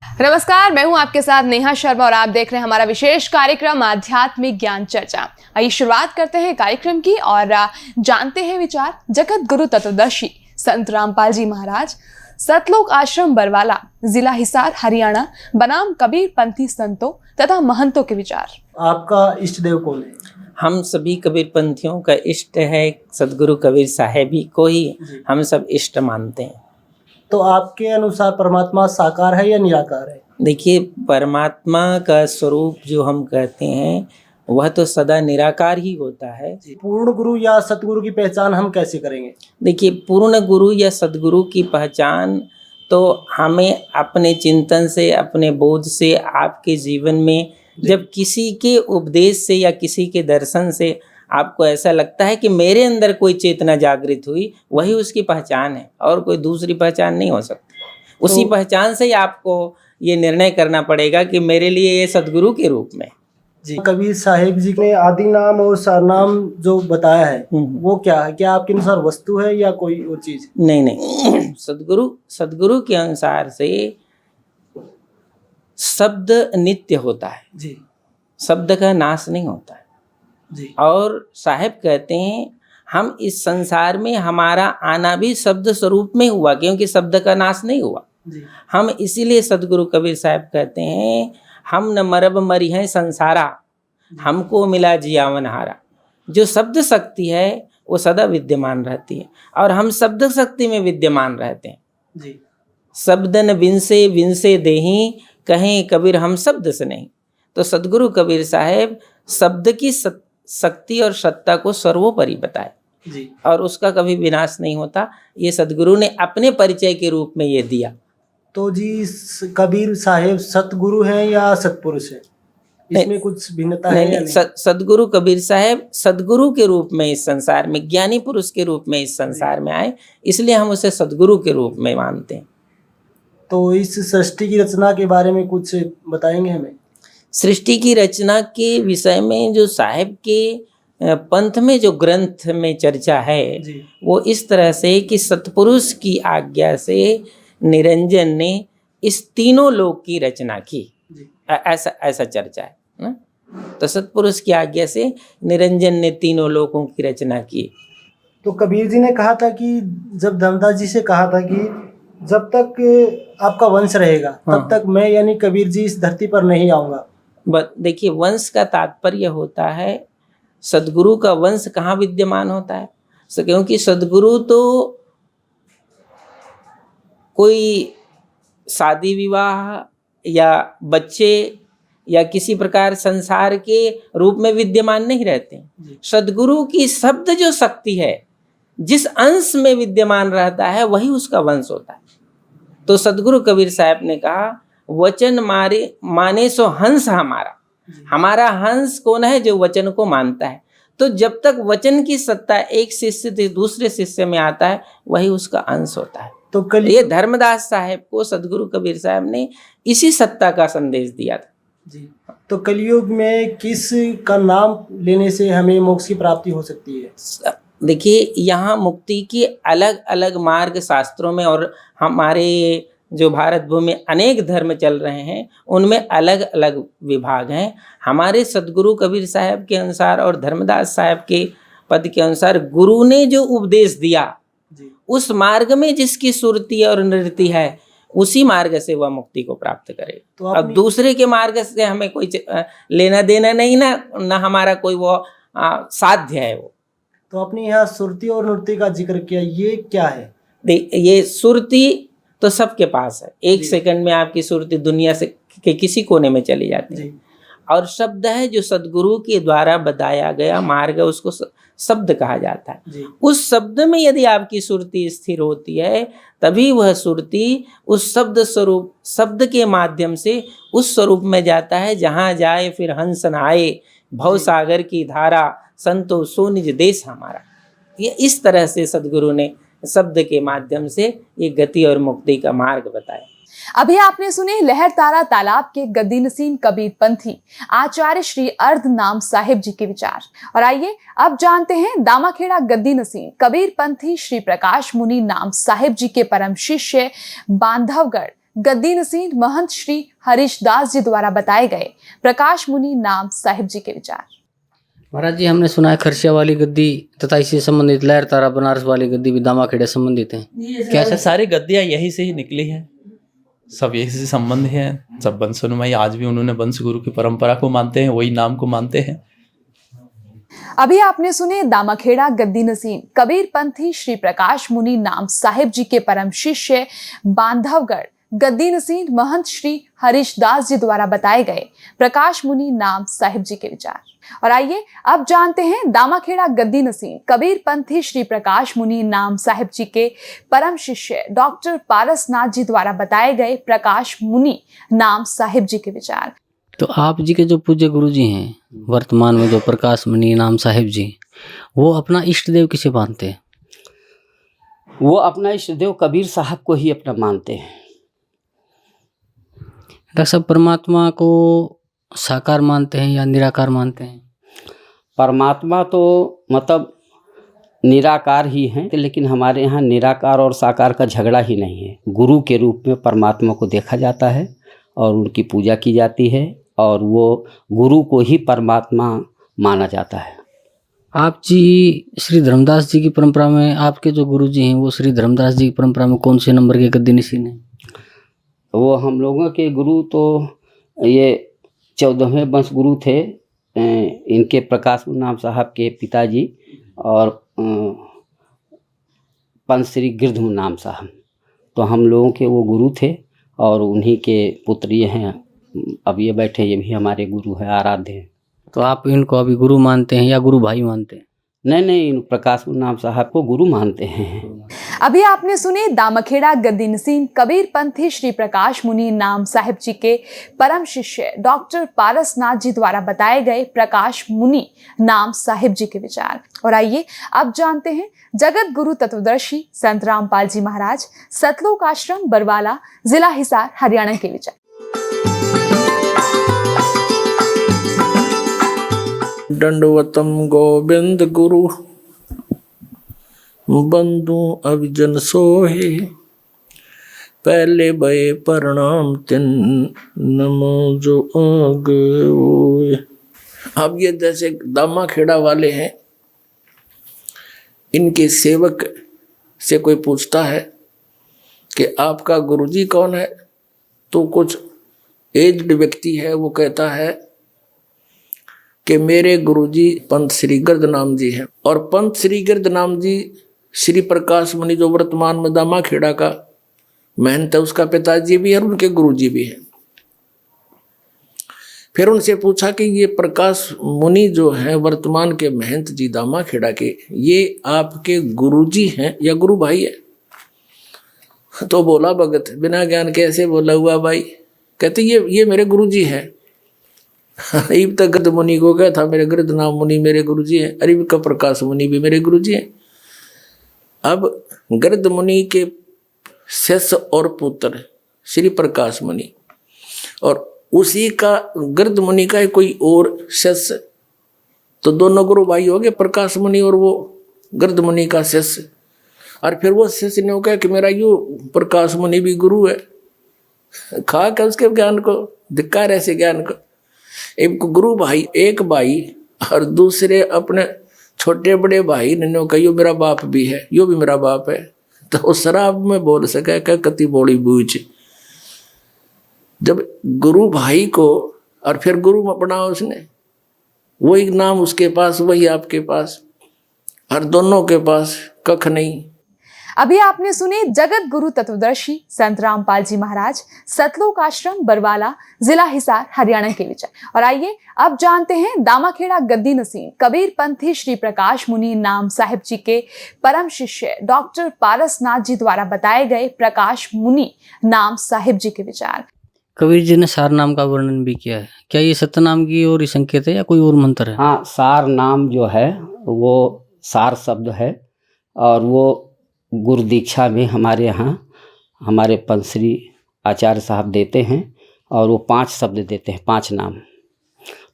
नमस्कार, मैं हूं आपके साथ नेहा शर्मा और आप देख रहे हैं हमारा विशेष कार्यक्रम आध्यात्मिक ज्ञान चर्चा। आइए शुरुआत करते हैं कार्यक्रम की और जानते हैं विचार जगत गुरु तत्वदर्शी संत रामपाल जी महाराज, सतलोक आश्रम बरवाला, जिला हिसार, हरियाणा, बनाम कबीर पंथी संतों तथा महंतों के विचार। आपका इष्ट देव कौन है? हम सभी कबीर पंथियों का इष्ट है सदगुरु कबीर साहेब ही को ही हम सब इष्ट मानते हैं। तो आपके अनुसार परमात्मा साकार है या निराकार है? देखिए, परमात्मा का स्वरूप जो हम कहते हैं वह तो सदा निराकार ही होता है। पूर्ण गुरु या सतगुरु की पहचान हम कैसे करेंगे? देखिए, पूर्ण गुरु या सदगुरु की पहचान तो हमें अपने चिंतन से, अपने बोध से, आपके जीवन में जब किसी के उपदेश से या किसी के दर्शन से आपको ऐसा लगता है कि मेरे अंदर कोई चेतना जागृत हुई, वही उसकी पहचान है, और कोई दूसरी पहचान नहीं हो सकती। उसी पहचान से ही आपको ये निर्णय करना पड़ेगा कि मेरे लिए ये सदगुरु के रूप में। जी, कबीर साहिब जी ने आदि नाम और सरनाम जो बताया है वो क्या है? क्या आपके अनुसार वस्तु है या कोई और चीज? नहीं, सदगुरु के अनुसार से शब्द नित्य होता है जी, शब्द का नाश नहीं होता है जी। और साहब कहते हैं हम इस संसार में हमारा आना भी शब्द स्वरूप में हुआ, क्योंकि शब्द का नाश नहीं हुआ जी। हम इसीलिए सदगुरु कबीर साहब कहते हैं हम न मरब मरी हैं संसारा, हमको मिला जियावन हारा। जो शब्द शक्ति है वो सदा विद्यमान रहती है, और हम शब्द शक्ति में विद्यमान रहते हैं जी। शब्दन विंसे विंसे देही कहें कबीर हम शब्द से नहीं, तो सदगुरु कबीर साहब शब्द की शक्ति और सत्ता को सर्वोपरि बताए जी। और उसका कभी विनाश नहीं होता। ये सदगुरु ने अपने परिचय के रूप में ये दिया। तो जी कबीर साहेब सतगुरु हैं या सतपुरुष है, इसमें कुछ भिन्नता है या नहीं? सदगुरु कबीर साहब सदगुरु के रूप में इस संसार में, ज्ञानी पुरुष के रूप में इस संसार में आए, इसलिए हम उसे सदगुरु के रूप में मानते हैं। तो इस सृष्टि की रचना के बारे में कुछ बताएंगे हमें? सृष्टि की रचना के विषय में जो साहेब के पंथ में जो ग्रंथ में चर्चा है जी। वो इस तरह से कि सतपुरुष की आज्ञा से निरंजन ने इस तीनों लोक की रचना की, ऐसा चर्चा है ना? तो सतपुरुष की आज्ञा से निरंजन ने तीनों लोकों की रचना की। तो कबीर जी ने कहा था कि जब धर्मदास जी से कहा था कि जब तक आपका वंश रहेगा तब तक मैं यानी कबीर जी इस धरती पर नहीं आऊंगा। देखिए, वंश का तात्पर्य होता है सदगुरु का वंश कहाँ विद्यमान होता है, क्योंकि सदगुरु तो कोई शादी विवाह या बच्चे या किसी प्रकार संसार के रूप में विद्यमान नहीं रहते। सदगुरु की शब्द जो शक्ति है जिस अंश में विद्यमान रहता है वही उसका वंश होता है। तो सदगुरु कबीर साहब ने कहा वचन माने सो हंस हमारा। हमारा हंस कौन है? जो वचन को मानता है। तो जब तक वचन की सत्ता एक शिष्य से दूसरे शिष्य में आता है वही उसका अंश होता है। तो ये धर्मदास साहब को सदगुरु कबीर साहब ने इसी सत्ता का संदेश दिया था जी। तो कलयुग में किस का नाम लेने से हमें मोक्ष की प्राप्ति हो सकती है? देखिए, यहाँ मुक्ति के अलग अलग मार्ग शास्त्रों में और हमारे जो भारत भूमि में अनेक धर्म चल रहे हैं उनमें अलग अलग विभाग हैं। हमारे सदगुरु कबीर साहब के अनुसार और धर्मदास साहब के पद के अनुसार गुरु ने जो उपदेश दिया उस मार्ग में जिसकी सुरती और नृत्य है उसी मार्ग से वह मुक्ति को प्राप्त करे। तो अब दूसरे के मार्ग से हमें कोई लेना देना नहीं, ना हमारा कोई वो साध्य है। वो तो अपने यहाँ सुरती और नृत्य का जिक्र किया, ये क्या है? ये सुरती तो सबके पास है। एक सेकंड में आपकी सुरती दुनिया से के किसी कोने में चली जाती है। और शब्द है जो सदगुरु के द्वारा बताया गया मार्ग, उसको शब्द कहा जाता है। उस शब्द में यदि आपकी सुरती स्थिर होती है तभी वह सुरती उस शब्द स्वरूप, शब्द के माध्यम से उस स्वरूप में जाता है जहाँ जाए फिर हंस नहाए, भव सागर की धारा, संतो सो निज देश हमारा। ये इस तरह से सदगुरु ने शब्द के माध्यम से ये गति और मुक्ति का मार्ग बताया। अभी आपने सुने लहर तारा तालाब के गद्दी नसीन कबीर पंथी आचार्य श्री अर्ध नाम साहिब जी के विचार। और आइए अब जानते हैं दामाखेड़ा गद्दी नसीन कबीर पंथी श्री प्रकाश मुनि नाम साहिब जी के परम शिष्य बांधवगढ़ गद्दी नसीन महंत श्री हरीश दास जी द्वारा बताए गए प्रकाश मुनि नाम साहिब जी के विचार। महाराज जी, हमने सुना है खरसिया वाली गद्दी तथा इससे संबंधित लहर तारा बनारस वाली गद्दी भी दामाखेड़े संबंधित हैं। कैसे सारी गद्दियाँ यही से ही निकली हैं, सब यही से संबंध है। सब वंशनुमाई आज भी उन्होंने वंश गुरु की परंपरा को मानते हैं, वही नाम को मानते हैं। अभी आपने सुने दामाखेड़ा गद्दी नसीन कबीर पंथी श्री प्रकाश मुनि नाम साहिब जी के परम शिष्य बांधवगढ़ गद्दी नसीन महंत श्री हरीश दास जी द्वारा बताए गए प्रकाश मुनि नाम साहिब जी के विचार। और आइए अब जानते हैं दामाखेड़ा गद्दी नसीन कबीर पंथी श्री प्रकाश मुनि नाम साहिब जी के परम शिष्य डॉक्टर पारसनाथ जी द्वारा बताए गए प्रकाश मुनि नाम साहिब जी के विचार। तो आप जी के जो पूज्य गुरु जी हैं वर्तमान में जो प्रकाश मुनि नाम साहिब जी, वो अपना इष्ट देव किसे मानते हैं? वो अपना इष्ट देव कबीर साहब को ही अपना मानते हैं। डॉक्टर साहब, परमात्मा को साकार मानते हैं या निराकार मानते हैं? परमात्मा तो मतलब निराकार ही हैं, लेकिन हमारे यहाँ निराकार और साकार का झगड़ा ही नहीं है। गुरु के रूप में परमात्मा को देखा जाता है और उनकी पूजा की जाती है और वो गुरु को ही परमात्मा माना जाता है। आप जी श्री धर्मदास जी की परंपरा में आपके जो गुरु जी हैं वो श्री धर्मदास जी की परंपरा में कौन से नंबर के गद्दी नसीन हैं? वो हम लोगों के गुरु तो ये 14वें वंश गुरु थे। इनके प्रकाश नाम साहब के पिताजी और पंच श्री गिरधम नाम साहब, तो हम लोगों के वो गुरु थे और उन्हीं के पुत्र ये हैं, अब ये बैठे, ये भी हमारे गुरु हैं, आराध्य हैं। तो आप इनको अभी गुरु मानते हैं या गुरु भाई मानते हैं? नहीं, इन प्रकाश नाम साहब को गुरु मानते हैं। अभी आपने सुने दामाखेड़ा गद्दी नसीन कबीर पंथी श्री प्रकाश मुनि नाम साहिब जी के परम शिष्य डॉक्टर पारसनाथ जी द्वारा बताए गए प्रकाश मुनि नाम साहिब जी के विचार। और आइए अब जानते हैं जगत गुरु तत्वदर्शी संत रामपाल जी महाराज, सतलोक आश्रम बरवाला, जिला हिसार, हरियाणा के विचार। दंडवतम गोविंद गुरु बंधु अभिजन सोहे, पहले भये प्रणाम तिन नमो जो आगे होए। अब ये जैसे दामाखेड़ा वाले हैं, इनके सेवक से कोई पूछता है कि आपका गुरुजी कौन है, तो कुछ एज्ड व्यक्ति है, वो कहता है कि मेरे गुरुजी पंत श्री गिरधनाम जी हैं। और पंत श्री गिरधनाम जी श्री प्रकाश मुनि जो वर्तमान में दामाखेड़ा का महंत है, उसका पिताजी भी है और उनके गुरुजी भी हैं। फिर उनसे पूछा कि ये प्रकाश मुनि जो हैं वर्तमान के महंत जी दामाखेड़ा के, ये आपके गुरुजी हैं या गुरु भाई है? तो बोला भगत बिना ज्ञान के ऐसे बोला हुआ भाई, कहते ये मेरे गुरुजी हैं। अरीब तक गृध मुनि को क्या था, मेरे गिरधनाम मुनि मेरे गुरुजी हैं, अरीब का प्रकाश मुनि भी मेरे गुरुजी हैं। अब गिरध मुनि के शिष्य और पुत्र श्री प्रकाश मुनि, और उसी का गिरध मुनि का कोई और शिष्य, तो दोनों गुरु भाई हो गए, प्रकाश मुनि और वो गिरध मुनि का शिष्य। और फिर वो शिष्य ने कहा कि मेरा यो प्रकाश मुनि भी गुरु है। खा कर उसके ज्ञान को, धिक्कार ऐसे ज्ञान को। एक गुरु भाई, एक भाई और दूसरे अपने छोटे बड़े भाई ने कहा यो मेरा बाप भी है, यो भी मेरा बाप है, तो उस शराब में बोल सके क्या कति बोली बूझ। जब गुरु भाई को और फिर गुरु अपना उसने, वही नाम उसके पास, वही आपके पास, और दोनों के पास कख नहीं। अभी आपने सुने जगत गुरु तत्वदर्शी संत रामपाल जी महाराज, सतलोक आश्रम बरवाला, जिला हिसार, हरियाणा के विचार। और आइए अब जानते हैं दामाखेड़ा गद्दी नसीन कबीर पंथी श्री प्रकाश मुनि नाम साहिब जी के परम शिष्य डॉक्टर पारसनाथ जी द्वारा बताए गए प्रकाश मुनि नाम साहिब जी के विचार। कबीर जी ने सार नाम का वर्णन भी किया है, क्या ये सत्यनाम की ओर संकेत है या कोई और मंत्र है? हाँ, सार नाम जो है वो सार शब्द है, और वो गुरु दीक्षा में हमारे यहाँ हमारे पंथश्री आचार्य साहब देते हैं, और वो 5 शब्द देते हैं, 5 नाम।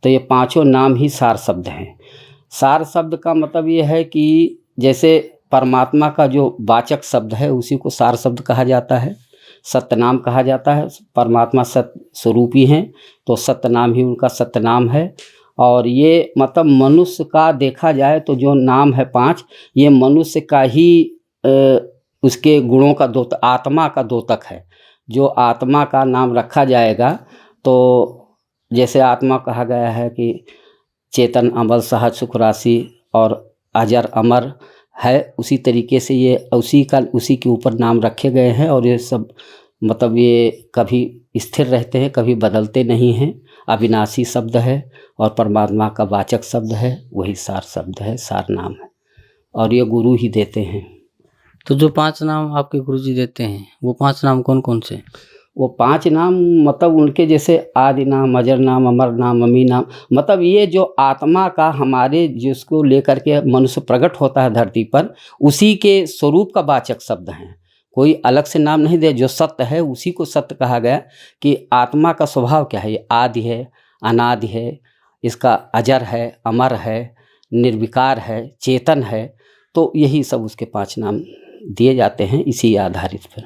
तो ये 5 नाम ही सार शब्द हैं। सार शब्द का मतलब ये है कि जैसे परमात्मा का जो वाचक शब्द है उसी को सार शब्द कहा जाता है, सत्यनाम कहा जाता है। परमात्मा सत्य स्वरूपी हैं, तो सत्यनाम ही उनका सत्यनाम है। और ये मतलब मनुष्य का देखा जाए तो जो नाम है 5, ये मनुष्य का ही उसके गुणों का द्योतक, आत्मा का द्योतक है। जो आत्मा का नाम रखा जाएगा, तो जैसे आत्मा कहा गया है कि चेतन अमल सहज सुख राशि और अजर अमर है, उसी तरीके से ये उसी के ऊपर नाम रखे गए हैं। और ये सब मतलब ये कभी स्थिर रहते हैं, कभी बदलते नहीं हैं। अविनाशी शब्द है और परमात्मा का वाचक शब्द है, वही सार शब्द है, सार नाम है, और ये गुरु ही देते हैं। तो जो 5 नाम आपके गुरुजी देते हैं, वो 5 नाम कौन कौन से? वो 5 नाम मतलब उनके जैसे आदि नाम, अजर नाम, अमर नाम, अमी नाम, मतलब ये जो आत्मा का हमारे जिसको लेकर के मनुष्य प्रकट होता है धरती पर, उसी के स्वरूप का वाचक शब्द हैं। कोई अलग से नाम नहीं दे, जो सत्य है उसी को सत्य कहा गया। कि आत्मा का स्वभाव क्या है, ये आदि है, अनादि है, इसका अजर है, अमर है, निर्विकार है, चेतन है। तो यही सब उसके 5 नाम दिए जाते हैं इसी आधारित पर।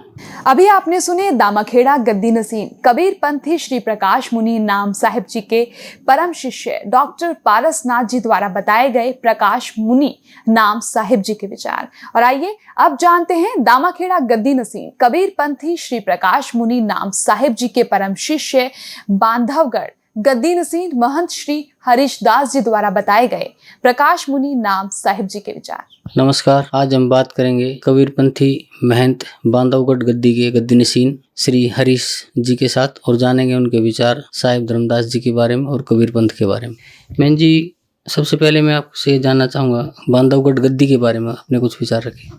अभी आपने सुने दामाखेड़ा गद्दी नसीन कबीर पंथी श्री प्रकाश मुनि नाम साहिब जी के परम शिष्य डॉक्टर पारसनाथ जी द्वारा बताए गए प्रकाश मुनि नाम साहिब जी के विचार। और आइए अब जानते हैं दामाखेड़ा गद्दी नसीन कबीर पंथी श्री प्रकाश मुनि नाम साहिब जी के परम शिष्य बांधवगढ़ गद्दी नसीन महंत श्री हरीश दास जी द्वारा बताए गए प्रकाश मुनि नाम साहिब जी के विचार। नमस्कार, आज हम बात करेंगे कबीरपंथी महंत बांधवगढ़ गद्दी के गद्दी नसीन श्री हरीश जी के साथ और जानेंगे उनके विचार साहिब धर्मदास जी के बारे में और कबीरपंथ के बारे में। मैन जी, सबसे पहले मैं आपसे जानना चाहूँगा बांधवगढ़ गद्दी के बारे में अपने कुछ विचार रखें।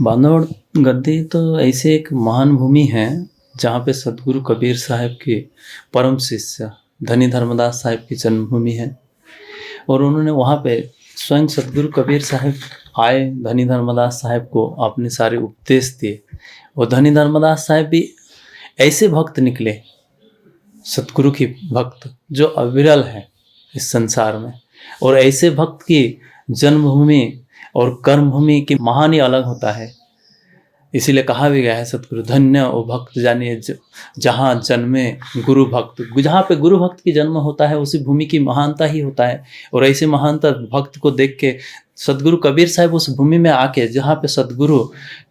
बांधवगढ़ गद्दी तो ऐसे एक महान भूमि है जहाँ पे सदगुरु कबीर साहब के परम शिष्य धनी धर्मदास साहब की जन्मभूमि है और उन्होंने वहाँ पे स्वयं सदगुरु कबीर साहब आए, धनी धर्मदास साहब को अपने सारे उपदेश दिए और धनी धर्मदास साहब भी ऐसे भक्त निकले, सदगुरु की भक्त जो अविरल है इस संसार में। और ऐसे भक्त की जन्मभूमि और कर्मभूमि की महान ही अलग होता है। इसीलिए कहा भी गया है सतगुरु धन्य ओ भक्त जानिए जहाँ जन्मे गुरु भक्त। जहाँ पे गुरु भक्त की जन्म होता है उसी भूमि की महानता ही होता है। और ऐसे महानता भक्त को देख के सदगुरु कबीर साहब उस भूमि में आके, जहाँ पे सदगुरु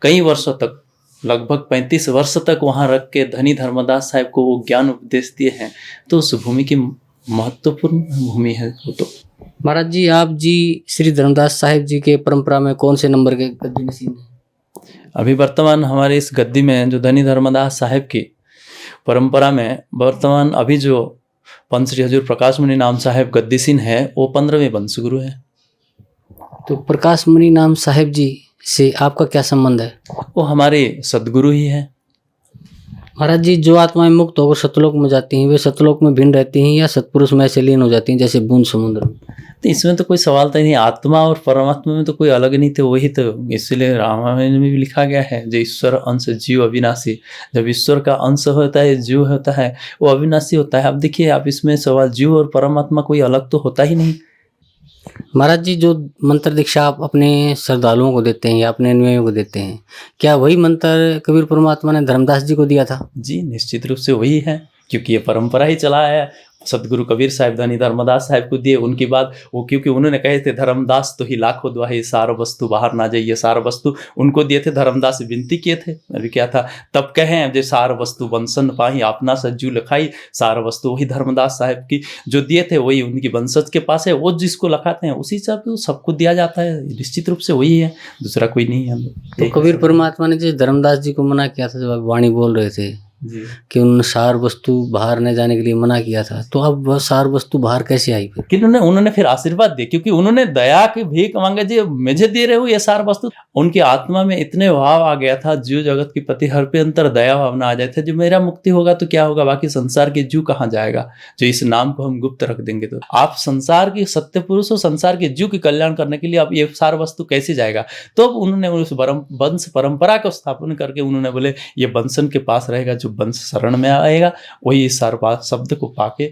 कई वर्षों तक लगभग 35 वर्ष तक वहाँ रख के धनी धर्मदास साहब को वो ज्ञान उपदेश दिए हैं, तो उस भूमि की महत्वपूर्ण भूमि है वो। तो महाराज जी, आप जी श्री धर्मदास साहिब जी के परंपरा में कौन से नंबर के गद्दी नसीन हैं? अभी वर्तमान हमारे इस गद्दी में जो धनी धर्मदास साहब की परंपरा में वर्तमान अभी जो पंच श्री हजूर प्रकाश मुनि नाम साहब गद्दीसीन है वो 15वें वंशगुरु है। तो प्रकाश मुनि नाम साहब जी से आपका क्या संबंध है? वो हमारे सदगुरु ही है। महाराज जी, जो आत्माएं मुक्त होकर सतलोक में जाती हैं वे सतलोक में भिन्न रहती हैं या सतपुरुष में से लीन हो जाती हैं जैसे बूंद समुद्र में? तो इसमें तो कोई सवाल तो नहीं, आत्मा और परमात्मा में तो कोई अलग नहीं थे, वही तो। इसलिए रामायण में भी लिखा गया है जो ईश्वर अंश जीव अविनाशी। जब ईश्वर का अंश होता है, जीव होता है, वो अविनाशी होता है। अब देखिए, आप इसमें सवाल जीव और परमात्मा कोई अलग तो होता ही नहीं। महाराज जी, जो मंत्र दीक्षा आप अपने श्रद्धालुओं को देते हैं या अपने अनुयायियों को देते हैं, क्या वही मंत्र कबीर परमात्मा ने धर्मदास जी को दिया था? जी निश्चित रूप से वही है, क्योंकि ये परंपरा ही चला है। सदगुरु कबीर साहब धनी धर्मदास साहब को दिए, उनके बाद वो, क्योंकि उन्होंने कहे थे धर्मदास तो ही लाखों दुआहे सार वस्तु बाहर ना जाइए, सार वस्तु उनको दिए थे। धर्मदास विनती किए थे, अभी क्या था तब कहें जो सार वस्तु बंसन पाही अपना सज्जू लखाई, सार वस्तु वही धर्मदास साहब की जो दिए थे वही उनकी वंशज के पास है। वो जिसको लखाते हैं उसी हिसाब से सबको दिया जाता है। निश्चित रूप से वही है, दूसरा कोई नहीं है। तो कबीर परमात्मा ने जो धर्मदास जी को मना किया था, जब वाणी बोल रहे थे कि उन्होंने सार वस्तु बाहर न जाने के लिए मना किया था, तो अब वह सार वस्तु बाहर कैसे आई फिर? कि उन्होंने फिर आशीर्वाद दिए, क्योंकि उन्होंने दया की भीख मांगे जी मुझे दे रहे हो ये सार वस्तु। उनकी आत्मा में इतने भाव आ गया था, जीव जगत के प्रति हर पे अंतर दया भावना आ जाए थे, जो मेरा मुक्ति होगा तो क्या होगा, बाकी संसार के जीव कहाँ जाएगा जो इस नाम को हम गुप्त रख देंगे। तो आप संसार की सत्य पुरुष हो, संसार के जीव की कल्याण करने के लिए आप ये सार वस्तु कैसे जाएगा? तो उन्होंने उस वंश परंपरा को स्थापन करके उन्होंने बोले ये वंशन के पास रहेगा, जो वंश शरण में आएगा वही इस सार शब्द को पाके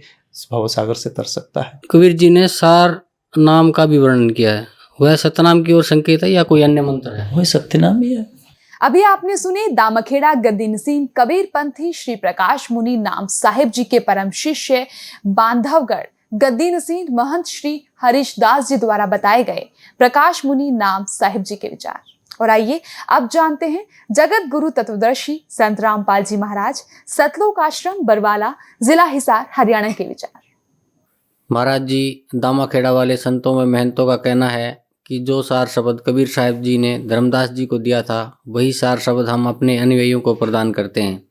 भवसागर से तर सकता है। कबीर जी ने सार नाम का भी वर्णन किया है, वह सतनाम की ओर संकेत है या कोई अन्य मंत्र है? वही सत्यनाम ही है। अभी आपने सुने दामखेड़ा गद्दी नसीन कबीर पंथी श्री प्रकाश मुनि नाम साहिब जी के परम शिष्य बांधवगढ़ गद्दी नसीन महंत श्री हरीश दास जी द्वारा बताए गए प्रकाश मुनि नाम साहिब जी के विचार। और आइए अब जानते हैं जगत गुरु तत्वदर्शी संत रामपाल जी महाराज, सतलोक आश्रम बरवाला, जिला हिसार, हरियाणा के विचार। महाराज जी, दामाखेड़ा वाले संतों में महंतों का कहना है कि जो सार शब्द कबीर साहब जी ने धर्मदास जी को दिया था वही सार शब्द हम अपने अनुयायियों को प्रदान करते हैं।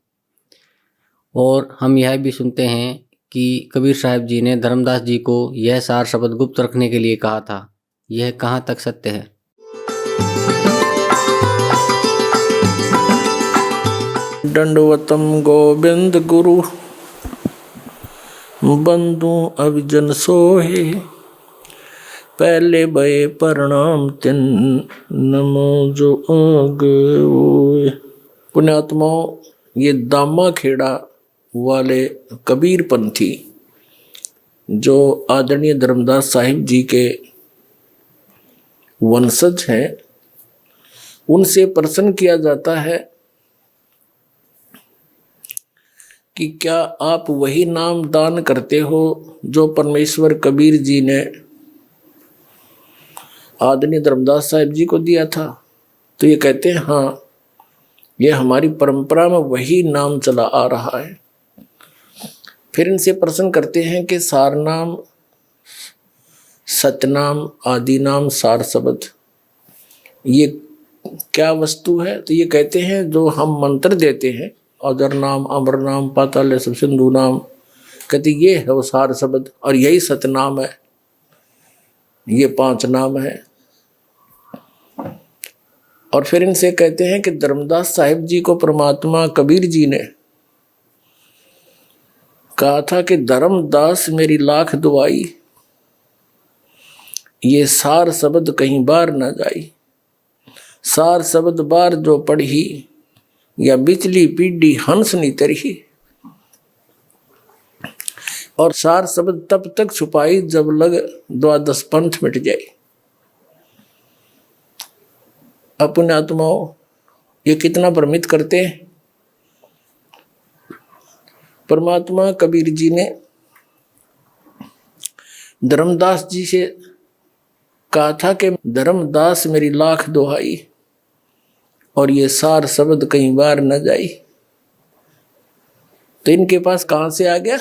और हम यह भी सुनते हैं कि कबीर साहब जी ने धर्मदास जी को यह सार शब्द गुप्त रखने के लिए कहा था। यह कहाँ तक सत्य है? दंडवतम गोविंद गुरु बंधु अभिजन सोहे, पहले भय प्रणाम तिन नमो जो आगे ओए। पुण्यात्माओं, ये दामाखेड़ा वाले कबीर पंथी जो आदरणीय धर्मदास साहिब जी के वंशज हैं, उनसे प्रश्न किया जाता है कि क्या आप वही नाम दान करते हो जो परमेश्वर कबीर जी ने आदरणीय धर्मदास साहिब जी को दिया था? तो ये कहते हैं हाँ, ये हमारी परंपरा में वही नाम चला आ रहा है। फिर इनसे प्रश्न करते हैं कि सार नाम, सतनाम, आदि नाम, सार शब्द ये क्या वस्तु है? तो ये कहते हैं जो हम मंत्र देते हैं, अदर नाम, अमर नाम, पाताल सिंधु नाम, कहते ये है वो सार शब्द, और यही सतनाम है, ये 5 नाम है। और फिर इनसे कहते हैं कि धर्मदास साहिब जी को परमात्मा कबीर जी ने कहा था कि धर्मदास मेरी लाख दुआई, ये सार शब्द कहीं बार न जाई, सार शब्द बार जो पढ़ी, या बिचली पीढ़ी हंस नी तरही। और सार शब्द तब तक छुपाई जब लग 12 पंथ मिट जाए। अपने आत्माओं ये कितना भ्रमित करते हैं। परमात्मा कबीर जी ने धर्मदास जी से कहा था कि धर्मदास मेरी लाख दुहाई, और ये सार शब्द कहीं बार न जाई। तो इनके पास कहां से आ गया?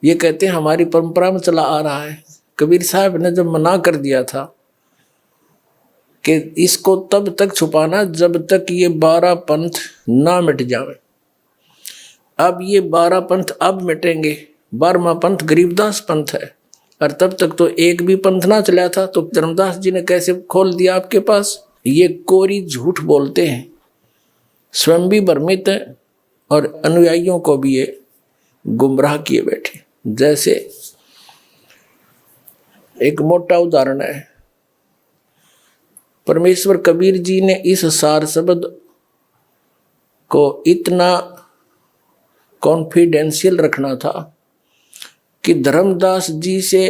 ये कहते हैं हमारी परंपरा में चला आ रहा है। कबीर साहब ने जब मना कर दिया था कि इसको तब तक छुपाना जब तक ये 12 पंथ ना मिट जावे। अब ये 12 पंथ अब मिटेंगे। 12वां पंथ गरीबदास पंथ है, और तब तक तो एक भी पंथ ना चला था, तो धर्मदास जी ने कैसे खोल दिया आपके पास? ये कोरी झूठ बोलते हैं, स्वयं भी भ्रमित है और अनुयायियों को भी ये गुमराह किए बैठे। जैसे एक मोटा उदाहरण है, परमेश्वर कबीर जी ने इस सार शब्द को इतना कॉन्फिडेंशियल रखना था कि धर्मदास जी से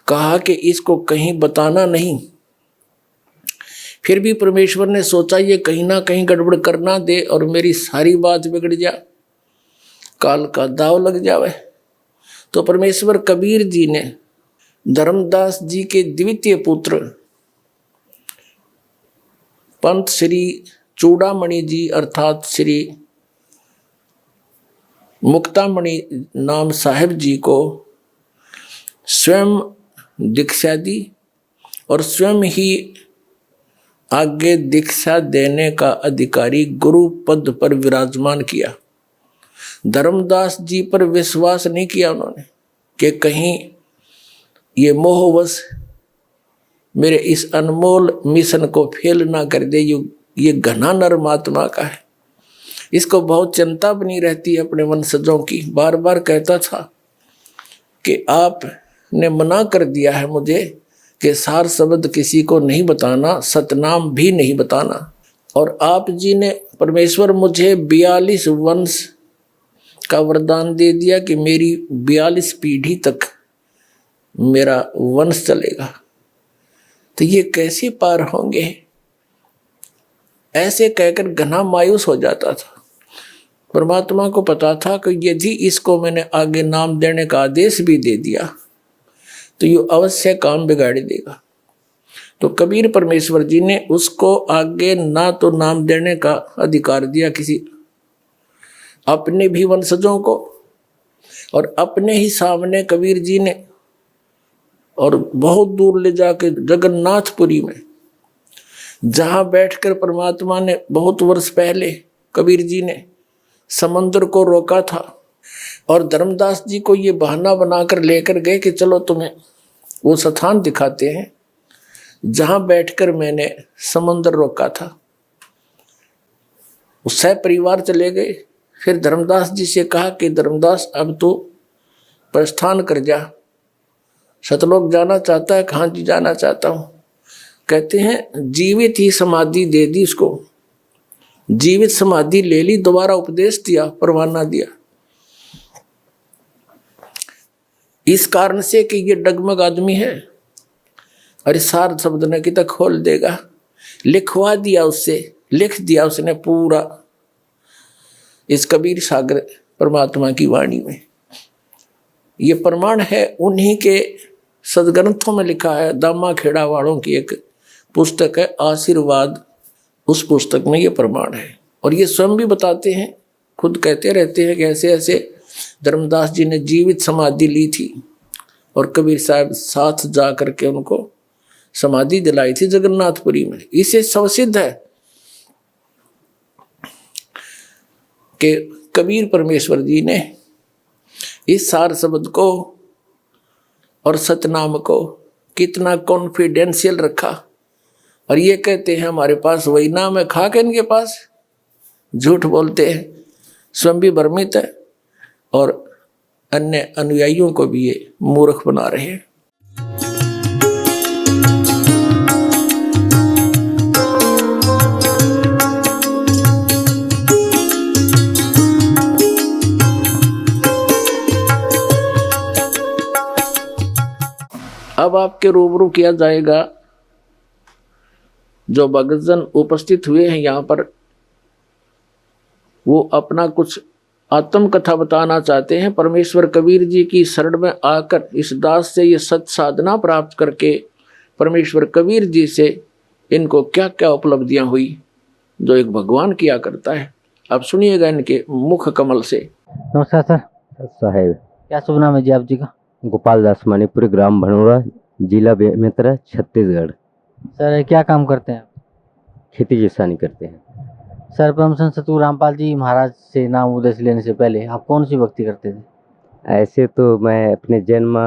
कहा कि इसको कहीं बताना नहीं। फिर भी परमेश्वर ने सोचा ये कहीं ना कहीं गड़बड़ करना दे और मेरी सारी बात बिगड़ जा, काल का दाव लग जावे। तो परमेश्वर कबीर जी ने धर्मदास जी के द्वितीय पुत्र पंत श्री चूड़ामणि जी अर्थात श्री मुक्तामणि नाम साहिब जी को स्वयं दीक्षा दी और स्वयं ही आगे दीक्षा देने का अधिकारी गुरु पद पर विराजमान किया। धर्मदास जी पर विश्वास नहीं किया उन्होंने कि कहीं ये मोहवश मेरे इस अनमोल मिशन को फेल ना कर दे। ये घना नरमात्मा का है, इसको बहुत चिंता बनी रहती है अपने वंशजों की। बार बार कहता था कि आपने मना कर दिया है मुझे कि सार शब्द किसी को नहीं बताना, सतनाम भी नहीं बताना। और आप जी ने परमेश्वर मुझे 42 वंश का वरदान दे दिया कि मेरी 42 पीढ़ी तक मेरा वंश चलेगा। तो ये कैसे पार होंगे? ऐसे कहकर घना मायूस हो जाता था। परमात्मा को पता था कि यदि इसको मैंने आगे नाम देने का आदेश भी दे दिया तो ये अवश्य काम बिगाड़ देगा। तो कबीर परमेश्वर जी ने उसको आगे ना तो नाम देने का अधिकार दिया किसी अपने भी वंशजों को, और अपने ही सामने कबीर जी ने और बहुत दूर ले जाके जगन्नाथपुरी में जहाँ बैठकर परमात्मा ने बहुत वर्ष पहले कबीर जी ने समंदर को रोका था और धर्मदास जी को ये बहाना बनाकर लेकर गए कि चलो तुम्हें वो स्थान दिखाते हैं जहाँ बैठकर मैंने समंदर रोका था। उस परिवार चले गए। फिर धर्मदास जी से कहा कि धर्मदास अब तो प्रस्थान कर जा, सतलोक जाना चाहता है? कहाँ जी जाना चाहता हूँ। कहते हैं जीवित ही समाधि दे दी उसको, जीवित समाधि ले ली, दोबारा उपदेश दिया, परवाना दिया। इस कारण से कि ये डगमग आदमी है, अरे सार शब्द ने कि तक खोल देगा। लिखवा दिया उससे, लिख दिया उसने पूरा इस कबीर सागर परमात्मा की वाणी में। ये प्रमाण है उन्हीं के सदग्रंथों में लिखा है। दामा खेड़ा वालों की एक पुस्तक है आशीर्वाद, उस पुस्तक में ये प्रमाण है। और ये स्वयं भी बताते हैं खुद कहते रहते हैं कि ऐसे ऐसे धर्मदास जी ने जीवित समाधि ली थी और कबीर साहब साथ जा करके उनको समाधि दिलाई थी जगन्नाथपुरी में। इसे सवसिद्ध है कि कबीर परमेश्वर जी ने इस सार शब्द को और सतनाम को कितना कॉन्फिडेंशियल रखा, और ये कहते हैं हमारे पास वही नाम है, खा के इनके पास झूठ बोलते हैं, स्वयं भी भ्रमित है और अन्य अनुयायियों को भी ये मूर्ख बना रहे हैं। अब आपके रूबरू किया जाएगा जो भक्तजन उपस्थित हुए हैं यहाँ पर, वो अपना कुछ आत्मकथा बताना चाहते हैं। परमेश्वर कबीर जी की शरण में आकर इस दास से ये सत साधना प्राप्त करके परमेश्वर कबीर जी से इनको क्या क्या उपलब्धियां हुई जो एक भगवान किया करता है। अब सुनिएगा इनके मुख कमल से। नमस्कार सर। साहेब, क्या शुभ नाम है जी आप जी का? गोपाल दास मणिपुरी, ग्राम भनोरा, जिला बेमेतरा, छत्तीसगढ़। सर क्या काम करते हैं? खेती किसानी करते हैं। सर परम संत सतगुरु रामपाल जी महाराज से नाम उपदेश लेने से पहले आप कौन सी भक्ति करते थे? ऐसे तो मैं अपने जन्म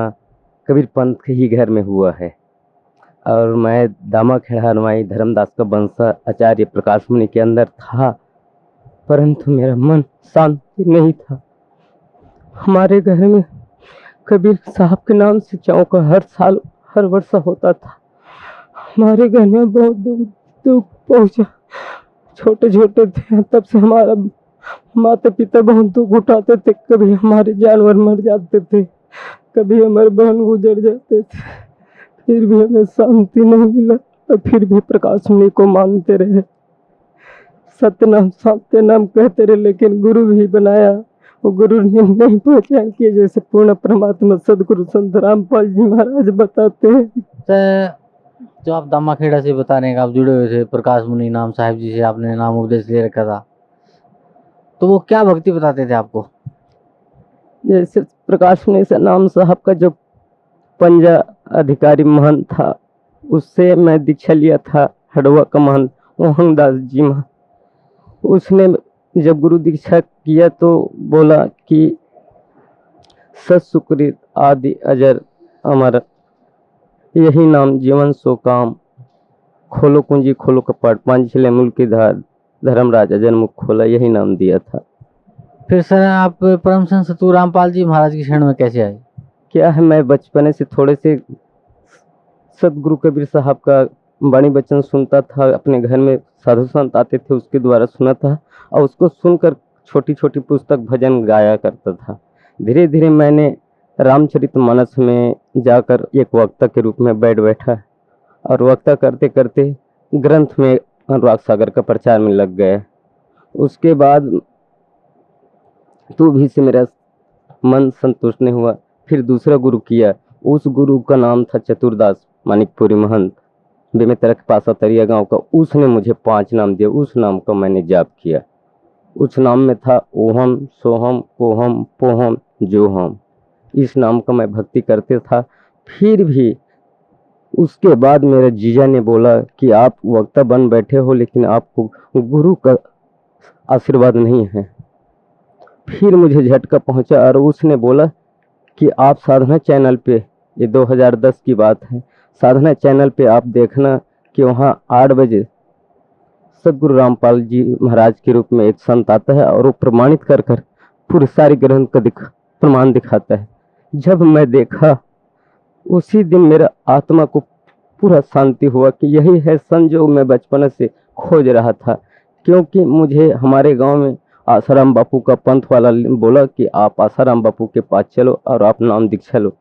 कबीर पंथ ही घर में हुआ है और मैं दामा खेड़ा हनुमाई धर्मदास का वंश आचार्य प्रकाश मुनि के अंदर था, परंतु मेरा मन शांति नहीं था। हमारे घर में कबीर साहब के नाम से चौका हर साल हर वर्ष होता था। हमारे घर में बहुत दुख पहुंचा। छोटे छोटे थे तब से हमारा माता पिता बहुत दुख उठाते थे। कभी हमारे जानवर मर जाते थे, कभी हमारे बहन गुजर जाते थे, फिर भी हमें शांति नहीं मिला। तो फिर भी प्रकाश मुनि को मानते रहे, सत्यनाम सत्यनाम कहते रहे, लेकिन गुरु भी बनाया। वो गुरु ने नहीं पहचान किया, जैसे पूर्ण परमात्मा सदगुरु संत रामपाल जी महाराज बताते हैं। सर जो आप दामाखेड़ा से बता रहे हैं आप जुड़े हुए थे प्रकाश मुनि नाम साहिब जी से, आपने नाम उपदेश ले रखा था, तो वो क्या भक्ति बताते थे आपको? जैसे प्रकाश मुनि से नाम साहब का जो पंजा अधिकारी महंत था, उससे मैं दीक्षा लिया था। हड़वा का महंत मोहन दास जी महंत, उसने जब गुरु दीक्षा किया तो बोला कि सत सुकृत आदि अजर अमर, यही नाम जीवन सो काम, खोलो कुंजी खोलो कपट, पांच छिले मूल की धार, धर्मराज अजर मुख खोला, यही नाम दिया था। फिर सर आप परम संत सतगुरु रामपाल जी महाराज की शरण में कैसे आए? क्या है, मैं बचपन से थोड़े से सतगुरु कबीर साहब का वाणी वचन सुनता था। अपने घर में साधु संत आते थे, उसके द्वारा सुना था और उसको सुनकर छोटी छोटी पुस्तक भजन गाया करता था। धीरे धीरे मैंने रामचरितमानस में जाकर एक वक्ता के रूप में बैठा और वक्ता करते करते ग्रंथ में अनुराग सागर का प्रचार में लग गया। उसके बाद तो भी से मेरा मन संतुष्ट नहीं हुआ। फिर दूसरा गुरु किया, उस गुरु का नाम था चतुरदास मानिकपुरी महंत, बेमेतरा के पास अतरिया गांव का। उसने मुझे 5 नाम दिया, उस नाम का मैंने जाप किया। उस नाम में था ओहम सोहम कोहम पोहम जोहम, इस नाम का मैं भक्ति करते था। फिर भी उसके बाद मेरे जीजा ने बोला कि आप वक्ता बन बैठे हो, लेकिन आपको गुरु का आशीर्वाद नहीं है। फिर मुझे झटका पहुंचा और उसने बोला कि आप साधना चैनल पे, ये 2010 की बात है, साधना चैनल पे आप देखना कि वहाँ 8 बजे सदगुरु रामपाल जी महाराज के रूप में एक संत आता है और वो प्रमाणित कर कर पूरे सारे ग्रंथ का प्रमाण दिखाता है। जब मैं देखा उसी दिन मेरा आत्मा को पूरा शांति हुआ कि यही है संत जो मैं बचपन से खोज रहा था। क्योंकि मुझे हमारे गांव में आसाराम बापू का पंथ वाला बोला कि आप आसाराम बापू के पास चलो और आप नाम दीक्षा लो।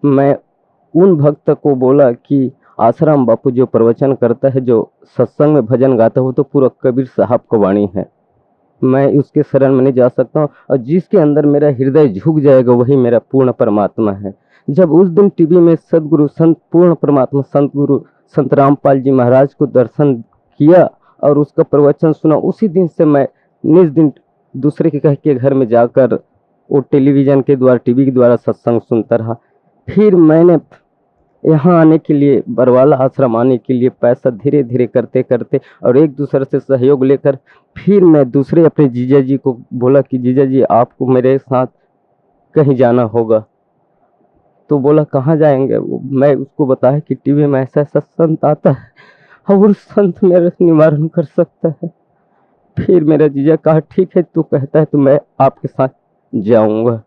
मैं उन भक्त को बोला कि आसाराम बापू जो प्रवचन करता है, जो सत्संग में भजन गाता है, वो तो पूरा कबीर साहब का वाणी है, मैं उसके शरण में नहीं जा सकता हूँ। और जिसके अंदर मेरा हृदय झुक जाएगा वही मेरा पूर्ण परमात्मा है। जब उस दिन टीवी में सदगुरु संत पूर्ण परमात्मा संत गुरु संत रामपाल जी महाराज को दर्शन किया और उसका प्रवचन सुना, उसी दिन से मैं निज दिन दूसरे के कह के घर में जाकर वो टेलीविज़न के द्वारा, टीवी के द्वारा सत्संग सुनता रहा। फिर मैंने यहाँ आने के लिए, बरवाला आश्रम आने के लिए पैसा धीरे धीरे करते करते और एक दूसरे से सहयोग लेकर फिर मैं दूसरे अपने जीजा जी को बोला कि जीजा जी आपको मेरे साथ कहीं जाना होगा। तो बोला कहाँ जाएंगे। मैं उसको बताया कि टीवी में ऐसा ऐसा संत आता है और संत मेरा निवारण कर सकता है। फिर मेरा जीजा कहा ठीक है तू कहता है तो मैं आपके साथ जाऊंगा।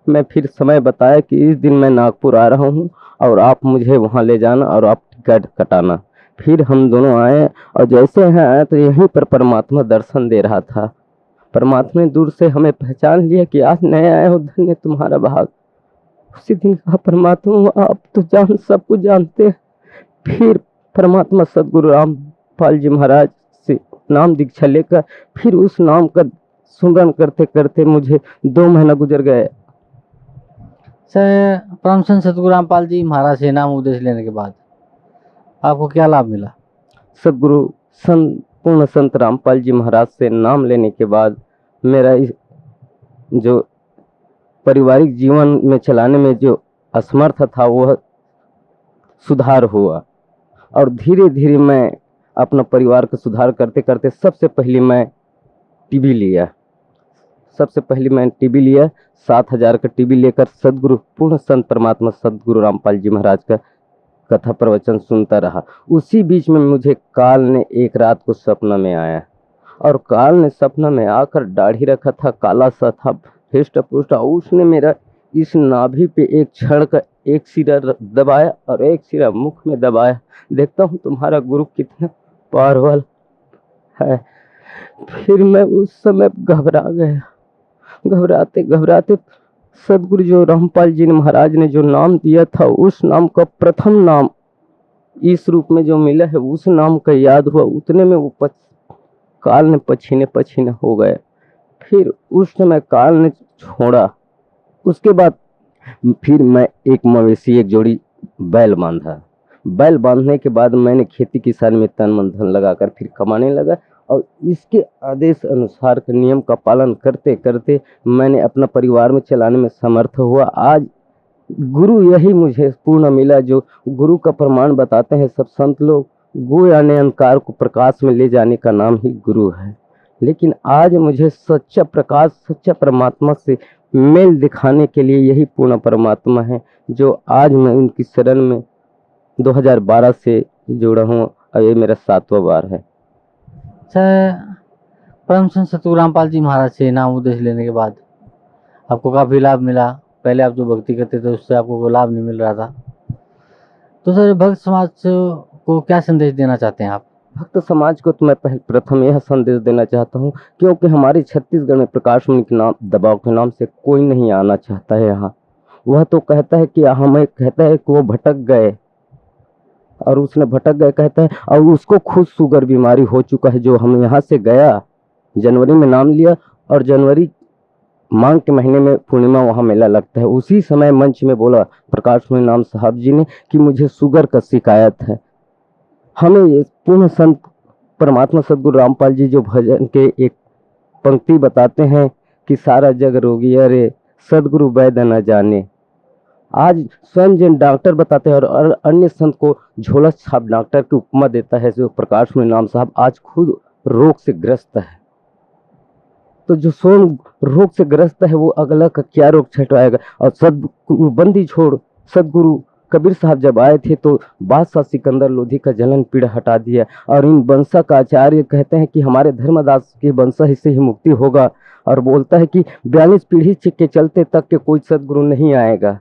मैं फिर समय बताया कि इस दिन मैं नागपुर आ रहा हूँ और आप मुझे वहाँ ले जाना और आप टिकट कटाना। फिर हम दोनों आए और जैसे यहाँ आए तो यहीं पर परमात्मा दर्शन दे रहा था। परमात्मा ने दूर से हमें पहचान लिया कि आज नए आए हो, धन्य तुम्हारा भाग। उसी दिन कहा परमात्मा आप तो सब कुछ जानते हैं। फिर परमात्मा सदगुरु रामपाल जी महाराज से नाम दीक्षा लेकर फिर उस नाम का सुमरन करते करते मुझे 2 महीना गुजर गए। सर, परम संत सतगुरु रामपाल जी महाराज से नाम उपदेश लेने के बाद आपको क्या लाभ मिला? सदगुरु पूर्ण संत रामपाल जी महाराज से नाम लेने के बाद मेरा जो पारिवारिक जीवन में चलाने में जो असमर्थ था वह सुधार हुआ और धीरे धीरे मैं अपना परिवार का सुधार करते करते सबसे पहले मैं टीवी लिया। 7,000 का टीवी लेकर सदगुरु पूर्ण संत परमात्मा सदगुरु रामपाल जी महाराज का कथा प्रवचन सुनता रहा। उसी बीच में मुझे काल ने एक रात को सपना में आया और काल ने सपना में आकर दाढ़ी रखा था, काला सा था, हिष्ट पुष्ट। उसने मेरा इस नाभि पे एक क्षण का एक सिरा दबाया और एक सिरा मुख में दबाया। देखता हूँ तुम्हारा गुरु कितना पावरफुल है। फिर मैं उस समय घबरा गया। घबराते घबराते सदगुरु जो रामपाल जी महाराज ने जो नाम दिया था उस नाम का प्रथम नाम इस रूप में जो मिला है उस नाम का याद हुआ। उतने में वो काल ने पसीने हो गए। फिर उस समय काल ने छोड़ा। उसके बाद फिर मैं एक मवेशी, एक जोड़ी बैल बांधा। बैल बांधने के बाद मैंने खेती किसानी में तन मन धन लगाकर फिर कमाने लगा और इसके आदेश अनुसार के नियम का पालन करते करते मैंने अपना परिवार में चलाने में समर्थ हुआ। आज गुरु यही मुझे पूर्ण मिला जो गुरु का प्रमाण बताते हैं सब संत लोग। गु यानी अंधकार को प्रकाश में ले जाने का नाम ही गुरु है। लेकिन आज मुझे सच्चा प्रकाश, सच्चा परमात्मा से मेल दिखाने के लिए यही पूर्ण परमात्मा है जो आज मैं उनकी शरण में 2012 से जुड़ा हूँ और ये मेरा 7वां बार है। सर, परम संत सतगुरु रामपाल जी महाराज से नाम उपदेश लेने के बाद आपको काफ़ी लाभ मिला। पहले आप जो भक्ति करते थे उससे आपको कोई लाभ नहीं मिल रहा था। तो सर, भक्त समाज को क्या संदेश देना चाहते हैं आप? भक्त समाज को तो मैं प्रथम यह संदेश देना चाहता हूँ क्योंकि हमारे छत्तीसगढ़ में प्रकाश मुनि के नाम दबाव के नाम से कोई नहीं आना चाहता है यहाँ। वह तो कहता है कि हमें कहता है कि वो भटक गए और उसने भटक गए कहता है और उसको खुद शुगर बीमारी हो चुका है। जो हम यहाँ से गया जनवरी में नाम लिया और जनवरी मांग के महीने में पूर्णिमा वहाँ मेला लगता है। उसी समय मंच में बोला प्रकाश मुनि नाम साहब जी ने कि मुझे शुगर का शिकायत है। हमें ये पूर्ण संत परमात्मा सदगुरु रामपाल जी जो भजन के एक पंक्ति बताते हैं कि सारा जग रोगी अरे सदगुरु वैद्य न जाने। आज स्वयं जिन डॉक्टर बताते हैं और अन्य संत को झोला छाप डॉक्टर की उपमा देता है जो प्रकाश मुनि नाम साहब आज खुद रोग से ग्रस्त है। तो जो स्वयं रोग से ग्रस्त है वो अगला का क्या रोग छटवाएगा। और सदगुरु बंदी छोड़ सदगुरु कबीर साहब जब आए थे तो बादशाह सिकंदर लोधी का जलन पीड़ा हटा दिया और इन वंशा का आचार्य कहते हैं कि हमारे धर्मदास के वंशा से ही मुक्ति होगा और बोलता है कि 42 पीढ़ी के चलते तक के कोई सदगुरु नहीं आएगा।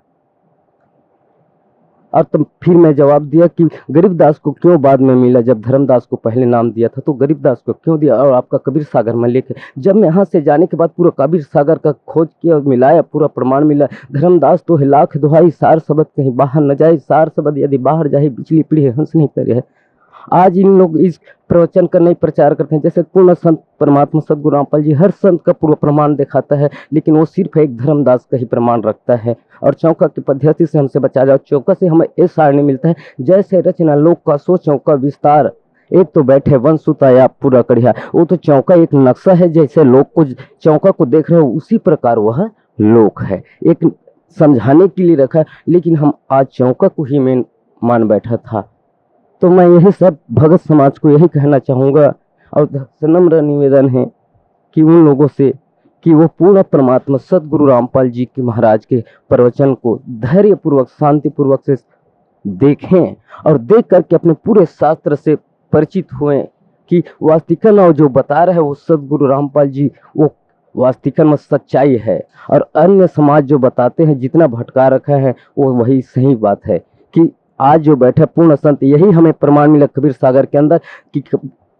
और तो फिर मैं जवाब दिया कि गरीबदास को क्यों बाद में मिला, जब धर्मदास को पहले नाम दिया था तो गरीबदास को क्यों दिया। और आपका कबीर सागर में लेके जब मैं यहाँ से जाने के बाद पूरा कबीर सागर का खोज किया और मिलाया, पूरा प्रमाण मिला। धर्मदास तो है लाख दुहाई सार शब्द कहीं बाहर न जाए, सार शब्द यदि बाहर जाए बिचली पीढ़ी हंस नहीं करे। आज इन लोग इस प्रवचन का नहीं प्रचार करते हैं। जैसे पूर्ण संत परमात्मा सदगुरु रामपाल जी हर संत का पूरा प्रमाण दिखाता है लेकिन वो सिर्फ एक धर्मदास का ही प्रमाण रखता है। और चौका की पद्धति से हमसे बचा जाओ। चौका से हमें ये सारणी मिलता है जैसे रचना लोक का सो चौका विस्तार। एक तो बैठे वन सुताया पूरा कढ़िया। वो तो चौका एक नक्शा है, जैसे लोक को चौका को देख रहे हो उसी प्रकार वह लोक है, एक समझाने के लिए रखा है। लेकिन हम आज चौका को ही मेन मान बैठा था। तो मैं यही सब भगत समाज को यही कहना चाहूँगा और नम्र निवेदन है कि उन लोगों से कि वो पूर्ण परमात्मा सदगुरु रामपाल जी के महाराज के प्रवचन को धैर्यपूर्वक शांतिपूर्वक से देखें और देख करके अपने पूरे शास्त्र से परिचित हुए कि वास्तविकन और जो बता रहे हैं वो सदगुरु रामपाल जी वो वास्तविकन में सच्चाई है, और अन्य समाज जो बताते हैं जितना भटका रखा है वो वही सही बात है। कि आज जो बैठे पूर्ण संत, यही हमें प्रमाण मिला कबीर सागर के अंदर कि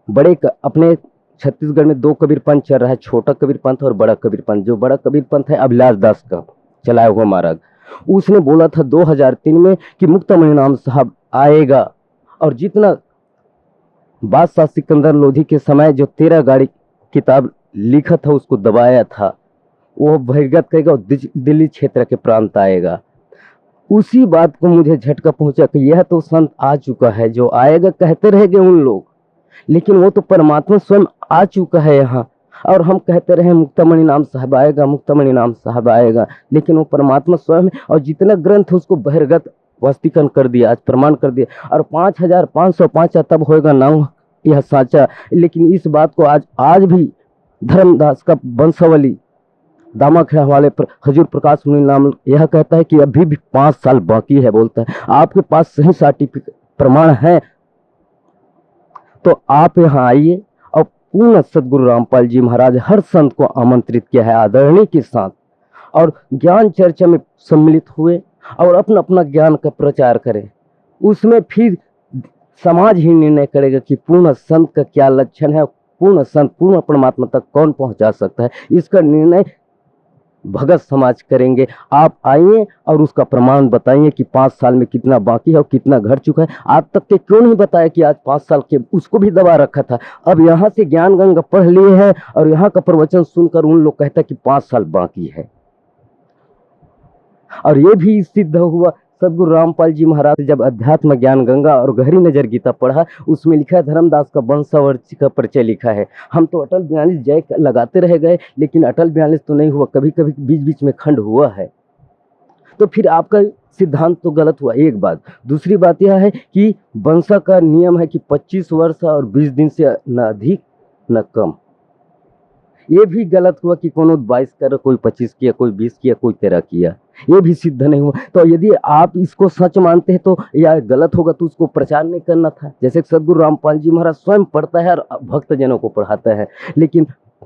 बड़े अपने छत्तीसगढ़ में 2 कबीर पंथ चल रहा है, छोटा कबीर पंथ और बड़ा कबीर पंथ। जो बड़ा कबीर पंथ है अभिलाष दास का चलाया हुआ मार्ग, उसने बोला था 2003 में कि मुक्तामणि नाम साहब आएगा, और जितना बादशाह सिकंदर लोधी के समय जो 13 गाड़ी किताब लिखा था उसको दबाया था, वो बहिर्गत करेगा और दिल्ली क्षेत्र के प्रांत आएगा। उसी बात को मुझे झटका पहुंचा कि यह तो संत आ चुका है, जो आएगा कहते रहेंगे उन लोग, लेकिन वो तो परमात्मा स्वयं आ चुका है यहाँ। और हम कहते रहे मुक्तामणि नाम साहब आएगा, मुक्तामणि नाम साहब आएगा, लेकिन वो परमात्मा स्वयं है। और जितना ग्रंथ उसको बहिर्गत वास्तविकन कर दिया, आज प्रमाण कर दिया। और 5505 तब होएगा नाम यह साचा। लेकिन इस बात को आज भी धर्मदास का वंशावली दामाखेड़ा वाले पर हजूर प्रकाश मुनि नाम यह कहता है कि अभी भी 5 साल बाकी है। बोलता है आपके पास सही सर्टिफिकेट प्रमाण है तो आप यहाँ आइए। और पूर्ण सदगुरु रामपाल जी महाराज हर संत को आमंत्रित किया है आदरणीय के साथ, और ज्ञान चर्चा में सम्मिलित हुए और अपना अपना ज्ञान का प्रचार करें। उसमें फिर समाज ही निर्णय करेगा कि पूर्ण संत का क्या लक्षण है, पूर्ण संत पूर्ण परमात्मा तक कौन पहुंचा सकता है। इसका निर्णय भगत समाज करेंगे। आप आइए और उसका प्रमाण बताइए कि 5 साल में कितना बाकी है और कितना घट चुका है। आज तक के क्यों नहीं बताया कि आज 5 साल के, उसको भी दबा रखा था। अब यहाँ से ज्ञान गंगा पढ़ लिए हैं और यहाँ का प्रवचन सुनकर उन लोग कहता है कि 5 साल बाकी है। और ये भी सिद्ध हुआ सदगुरु रामपाल जी महाराज जब अध्यात्म ज्ञान गंगा और गहरी नजर गीता पढ़ा, उसमें लिखा है धर्मदास का वंशावली का परिचय लिखा है। हम तो अटल 42 जय लगाते रह गए, लेकिन अटल 42 तो नहीं हुआ, कभी कभी बीच बीच में खंड हुआ है। तो फिर आपका सिद्धांत तो गलत हुआ, एक बात। दूसरी बात यह है कि वंशा का नियम है कि 25 वर्ष और 20 दिन से न अधिक न कम। ये भी गलत हुआ कि कोनो 22 कर, कोई 25 किया, कोई 20 किया, कोई 13 किया, ये भी सिद्ध नहीं हुआ। तो यदि आप इसको सच मानते हैं तो यह गलत होगा, तो उसको प्रचार नहीं करना था। जैसे सदगुरु रामपाल जी महाराज स्वयं पढ़ता है और भक्तजनों को पढ़ाता है, लेकिन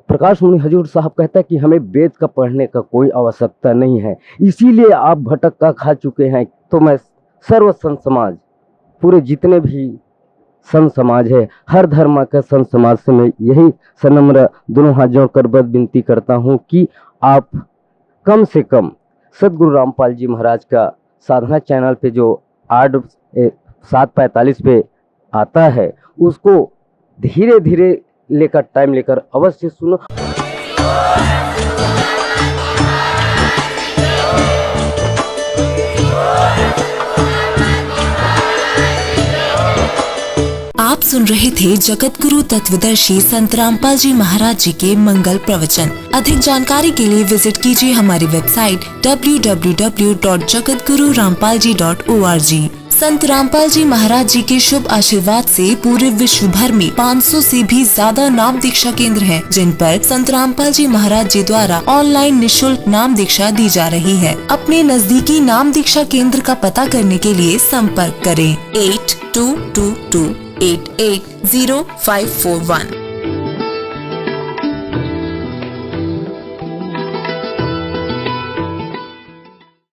प्रकाश मुनि हजूर साहब कहता है कि हमें वेद का पढ़ने का कोई आवश्यकता नहीं है, इसीलिए आप भटक्का खा चुके हैं। तो मैं सर्व संत समाज, पूरे जितने भी संत समाज है, हर धर्म का संत समाज से मैं यही सनम्र दोनों हाथ जोड़कर बद विनती करता हूँ कि आप कम से कम सदगुरु रामपाल जी महाराज का साधना चैनल पे जो 7:45 पे आता है उसको धीरे धीरे लेकर टाइम लेकर अवश्य सुनो। आप सुन रहे थे जगत गुरु तत्वदर्शी संत रामपाल जी महाराज जी के मंगल प्रवचन। अधिक जानकारी के लिए विजिट कीजिए हमारी वेबसाइट www.jagatgururampalji.org। संत रामपाल जी महाराज जी के शुभ आशीर्वाद से पूरे विश्व भर में 500 से भी ज्यादा नाम दीक्षा केंद्र हैं, जिन पर संत रामपाल जी महाराज जी द्वारा ऑनलाइन निशुल्क नाम दीक्षा दी जा रही है। अपने नजदीकी नाम दीक्षा केंद्र का पता करने के लिए संपर्क करें 8222880541।